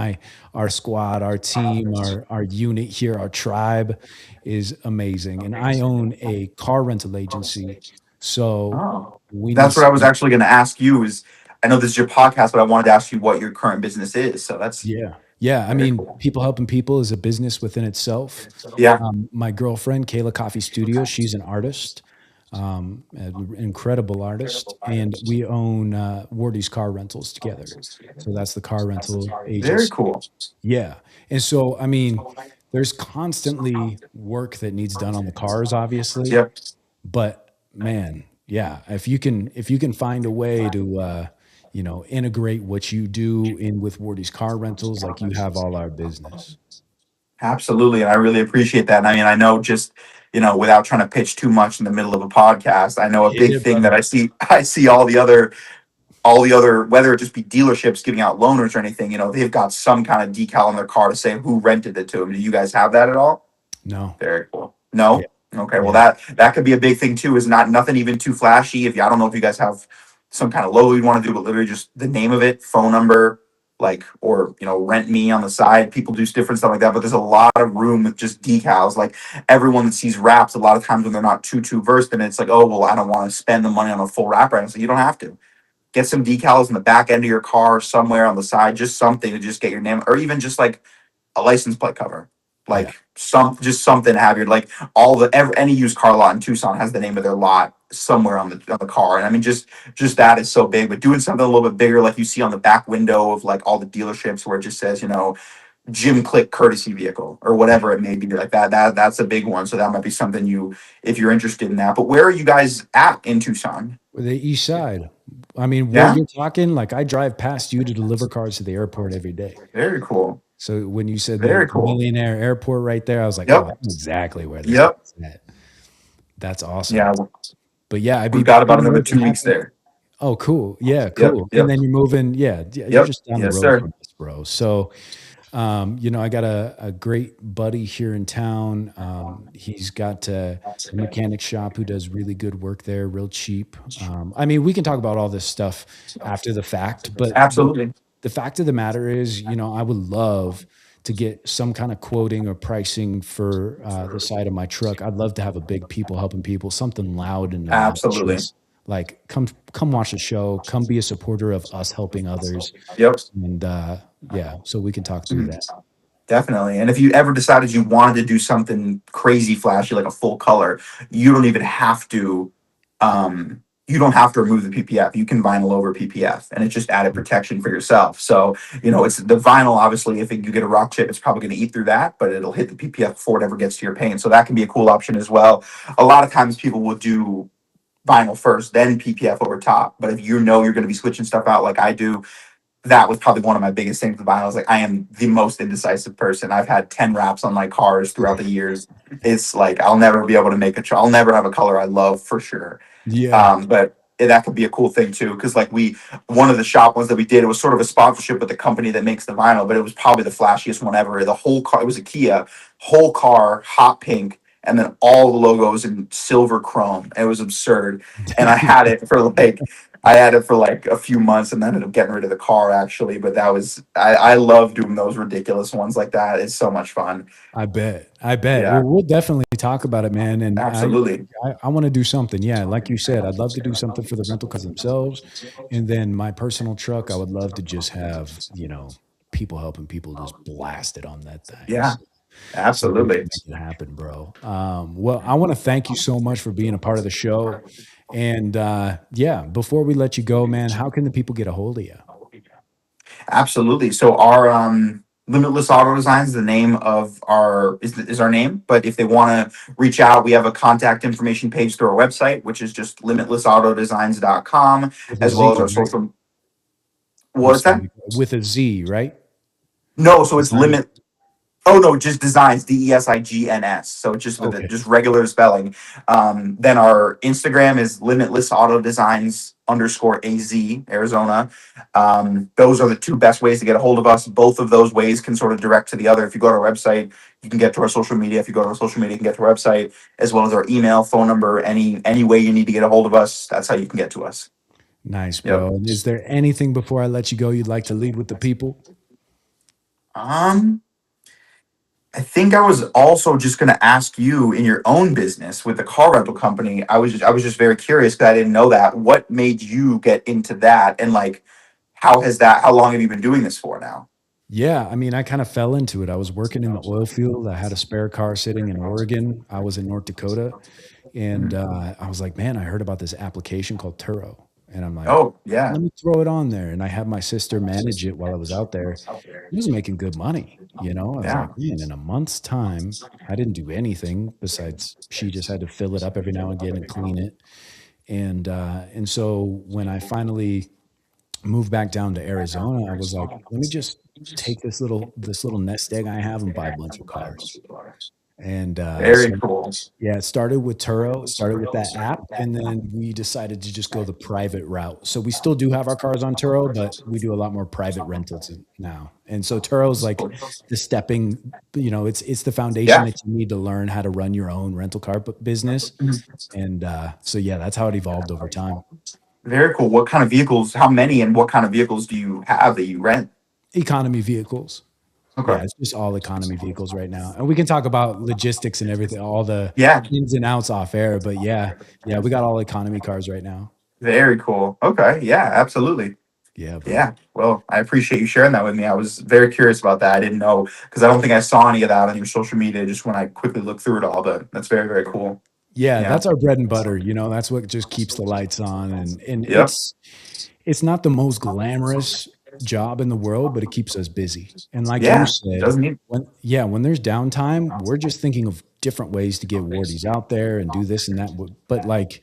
our squad, our team, our unit here, our tribe is amazing. And I own a car rental agency. So Oh, we need that's what I was some, actually going to ask you. Is I know this is your podcast, but I wanted to ask you what your current business is. So that's yeah. Yeah. I very mean, cool. people helping people is a business within itself. Yeah, My girlfriend, Kayla Coffee Studio, she's an artist, an incredible artist, and we own Wardy's Car Rentals together. So that's the car rental very agency. cool. Yeah, and so I mean, there's constantly work that needs done on the cars, obviously, Yep. but man, yeah, if you can find a way to integrate what you do in with Wardy's Car Rentals, like you have all our business. Absolutely. And I really appreciate that. And I mean, I know just, without trying to pitch too much in the middle of a podcast, I know a Hit big it, thing that brother. I see all the other, whether it just be dealerships giving out loaners or anything, they've got some kind of decal on their car to say who rented it to them. Do you guys have that at all? No, Very cool. yeah, No? Okay. Well, yeah. that could be a big thing too, is not nothing even too flashy. If you, I don't know if you guys have some kind of logo you want to do, but literally just the name of it, phone number, like, or, rent me on the side. People do different stuff like that, but there's a lot of room with just decals. Like everyone that sees wraps, a lot of times when they're not too versed in it, it's like, oh, well, I don't want to spend the money on a full wrap right now. So you don't have to. Get some decals in the back end of your car, somewhere on the side, just something to just get your name, or even just like a license plate cover, Yeah. like just something to have your, like, any used car lot in Tucson has the name of their lot somewhere on the car. And I mean, just that is so big. But doing something a little bit bigger, like you see on the back window of like all the dealerships, where it just says, Jim Click courtesy vehicle or whatever it may be, like that's a big one. So that might be something if you're interested in that. But where are you guys at in Tucson? The east side. I mean, where Yeah, you're talking, like I drive past you to deliver cars to the airport every day. very cool. So when you said Very the cool. millionaire airport right there, I was like, oh, I Yep. know exactly where this Yep. is at. That's awesome. Yeah. But yeah, I'd be We've got about more another than 2 weeks happy. there. Oh, cool. Yeah, Yep. cool. And Yep. then you're moving. Yeah, you're Yep. just down the Yes, road sir. from us, bro. So, I got a great buddy here in town. He's got a mechanic shop who does really good work there, real cheap. I mean, we can talk about all this stuff after the fact, but Absolutely. the fact of the matter is, I would love to get some kind of quoting or pricing for the side of my truck, I'd love to have a big people helping people, something loud and Absolutely. obnoxious. Like come watch the show, come be a supporter of us helping others. Yep. And yeah, so we can talk through that. Definitely. And if you ever decided you wanted to do something crazy flashy, like a full color, you don't even have to you don't have to remove the PPF. You can vinyl over PPF and it's just added protection for yourself. So, it's the vinyl, obviously, if you get a rock chip, it's probably going to eat through that, but it'll hit the PPF before it ever gets to your paint. So that can be a cool option as well. A lot of times people will do vinyl first, then PPF over top. But if you're going to be switching stuff out like I do, that was probably one of my biggest things with vinyl. Like I am the most indecisive person. I've had 10 wraps on my cars throughout the years. It's like I'll never be able to make I'll never have a color I love for sure. Yeah. But that could be a cool thing too, because like one of the shop ones that we did, it was sort of a sponsorship with the company that makes the vinyl, but it was probably the flashiest one ever. The whole car, it was a Kia, whole car, hot pink, and then all the logos in silver chrome. It was absurd, and I had it for like a few months and then ended up getting rid of the car actually. But I love doing those ridiculous ones like that. It's so much fun. I bet. Well, Yeah, we'll definitely talk about it, man. And absolutely. I want to do something. Yeah, like you said, I'd love to do something for the rental cars themselves, and then my personal truck, I would love to just have people helping people just blast it on that thing. Yeah, So we can absolutely. make it happen, bro. Well, I want to thank you so much for being a part of the show. And yeah, before we let you go, man, how can the people get a hold of you? Absolutely. So our Limitless Auto Designs, the name of is our name. But if they want to reach out, we have a contact information page through our website, which is just limitlessautodesigns.com, With a as well Z, as our right? social. I'm What's that? sorry. With a Z, right? No, so it's Design. limit. Oh no, just designs, DESIGNS. So just with Okay. just regular spelling. Then our Instagram is Limitless Auto Designs _AZ Arizona. Those are the two best ways to get a hold of us. Both of those ways can sort of direct to the other. If you go to our website, you can get to our social media. If you go to our social media, you can get to our website, as well as our email, phone number, any way you need to get a hold of us. That's how you can get to us. Nice, Yep. bro. And is there anything before I let you go you'd like to leave with the people? Um, I think I was also just going to ask you in your own business with the car rental company. I was just very curious because I didn't know that. What made you get into that, and like, how long have you been doing this for now? Yeah, I mean, I kind of fell into it. I was working in the oil field. I had a spare car sitting in Oregon. I was in North Dakota, and Mhm. I was like, man, I heard about this application called Turo, and I'm like, Oh yeah, let me throw it on there. And I had my sister manage it while I was out there. He was making good money. I was yeah, like, man, in a month's time, I didn't do anything besides she just had to fill it up every now and again and clean it. And so when I finally moved back down to Arizona, I was like, let me just take this little nest egg I have and buy a bunch of cars. And very so cool. yeah, it started with Turo, it started with that app, and then we decided to just go the private route. So we still do have our cars on Turo, but we do a lot more private rentals now. And so Turo's like the stepping, it's the foundation Yeah, that you need to learn how to run your own rental car business. And so yeah, that's how it evolved over time. very cool. What kind of vehicles? How many and what kind of vehicles do you have that you rent? Economy vehicles. Yeah, Okay. it's just all economy vehicles right now. And we can talk about logistics and everything, all the Yeah, ins and outs off air. But yeah, we got all economy cars right now. very cool. Okay. Yeah, absolutely. Yeah, bro. Yeah. Well, I appreciate you sharing that with me. I was very curious about that. I didn't know because I don't think I saw any of that on your social media just when I quickly looked through it all, but that's very, very cool. Yeah, Yeah. that's our bread and butter. That's what just keeps the lights on. And Yep. it's not the most glamorous job in the world, but it keeps us busy. And like you Yeah. said, Doesn't need. when there's downtime, we're just thinking of different ways to get wardies out there and do this and that. But like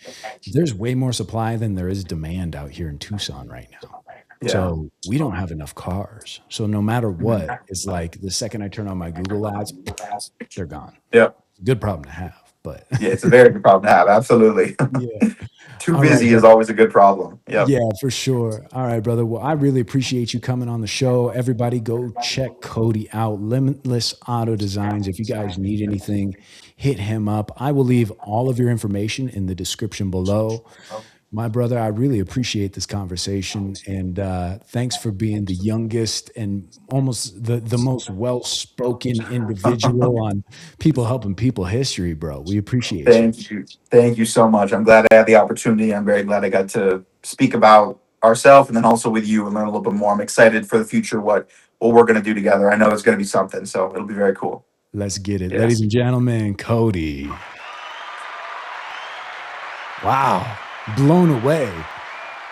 there's way more supply than there is demand out here in Tucson right now. Yeah. So we don't have enough cars. So no matter Mhm. what, it's like the second I turn on my Google ads, they're gone. Yep. Good problem to have, but Yeah. It's a very good problem to have. Absolutely. yeah. Too All right, busy is bro. always a good problem. Yep. Yeah, for sure. All right, brother. Well, I really appreciate you coming on the show. Everybody go check Cody out. Limitless Auto Designs. If you guys need anything, hit him up. I will leave all of your information in the description below. My brother, I really appreciate this conversation, and thanks for being the youngest and almost the most well-spoken individual on People Helping People history, bro. We appreciate you. Thank you. Thank you so much. I'm glad I had the opportunity. I'm very glad I got to speak about ourselves and then also with you and learn a little bit more. I'm excited for the future, what we're going to do together. I know it's going to be something, so it'll be very cool. Let's get it. Yeah. Ladies and gentlemen, Cody. Wow. Blown away.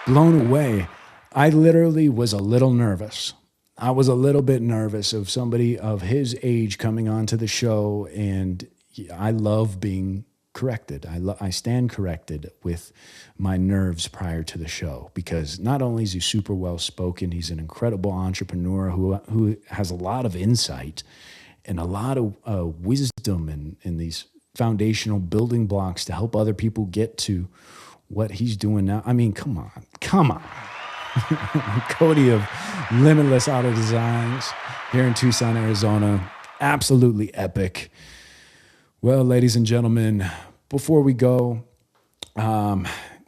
Blown away. I literally was a little nervous. I was a little bit nervous of somebody of his age coming onto the show, and I love being corrected. I stand corrected with my nerves prior to the show because not only is he super well spoken, he's an incredible entrepreneur who has a lot of insight and a lot of wisdom in these foundational building blocks to help other people get to what he's doing now. I mean, come on. Cody of Limitless Auto Designs here in Tucson, Arizona. Absolutely epic. Well, ladies and gentlemen, before we go,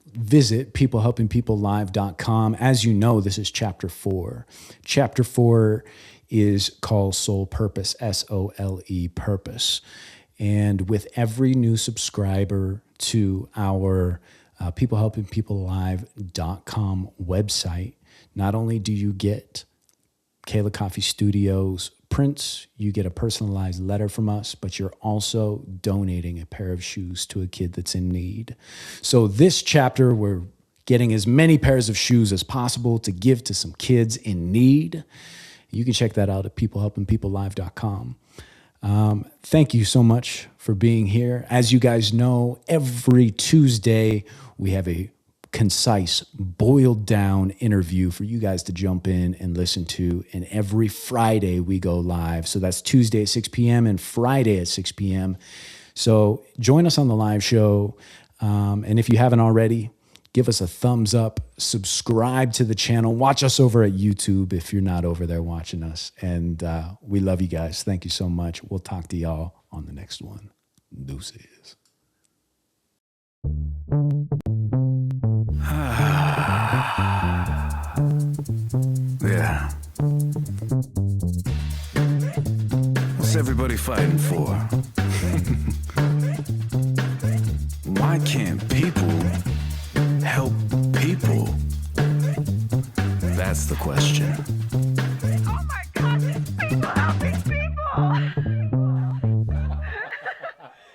visit peoplehelpingpeoplelive.com. As you know, this is chapter 4. Chapter 4 is called Soul Purpose, SOLE Purpose. And with every new subscriber to our peoplehelpingpeoplelive.com website, not only do you get Kayla Coffee Studios prints, you get a personalized letter from us, but you're also donating a pair of shoes to a kid that's in need. So this chapter, we're getting as many pairs of shoes as possible to give to some kids in need. You can check that out at peoplehelpingpeoplelive.com. Thank you so much for being here. As you guys know, every Tuesday we have a concise, boiled down interview for you guys to jump in and listen to. And every Friday we go live. So that's Tuesday at 6 p.m. and Friday at 6 p.m. So join us on the live show. And if you haven't already, give us a thumbs up, subscribe to the channel, watch us over at YouTube if you're not over there watching us. And we love you guys. Thank you so much. We'll talk to y'all on the next one. Deuces. Yeah. What's everybody fighting for? Why can't people help people? That's the question.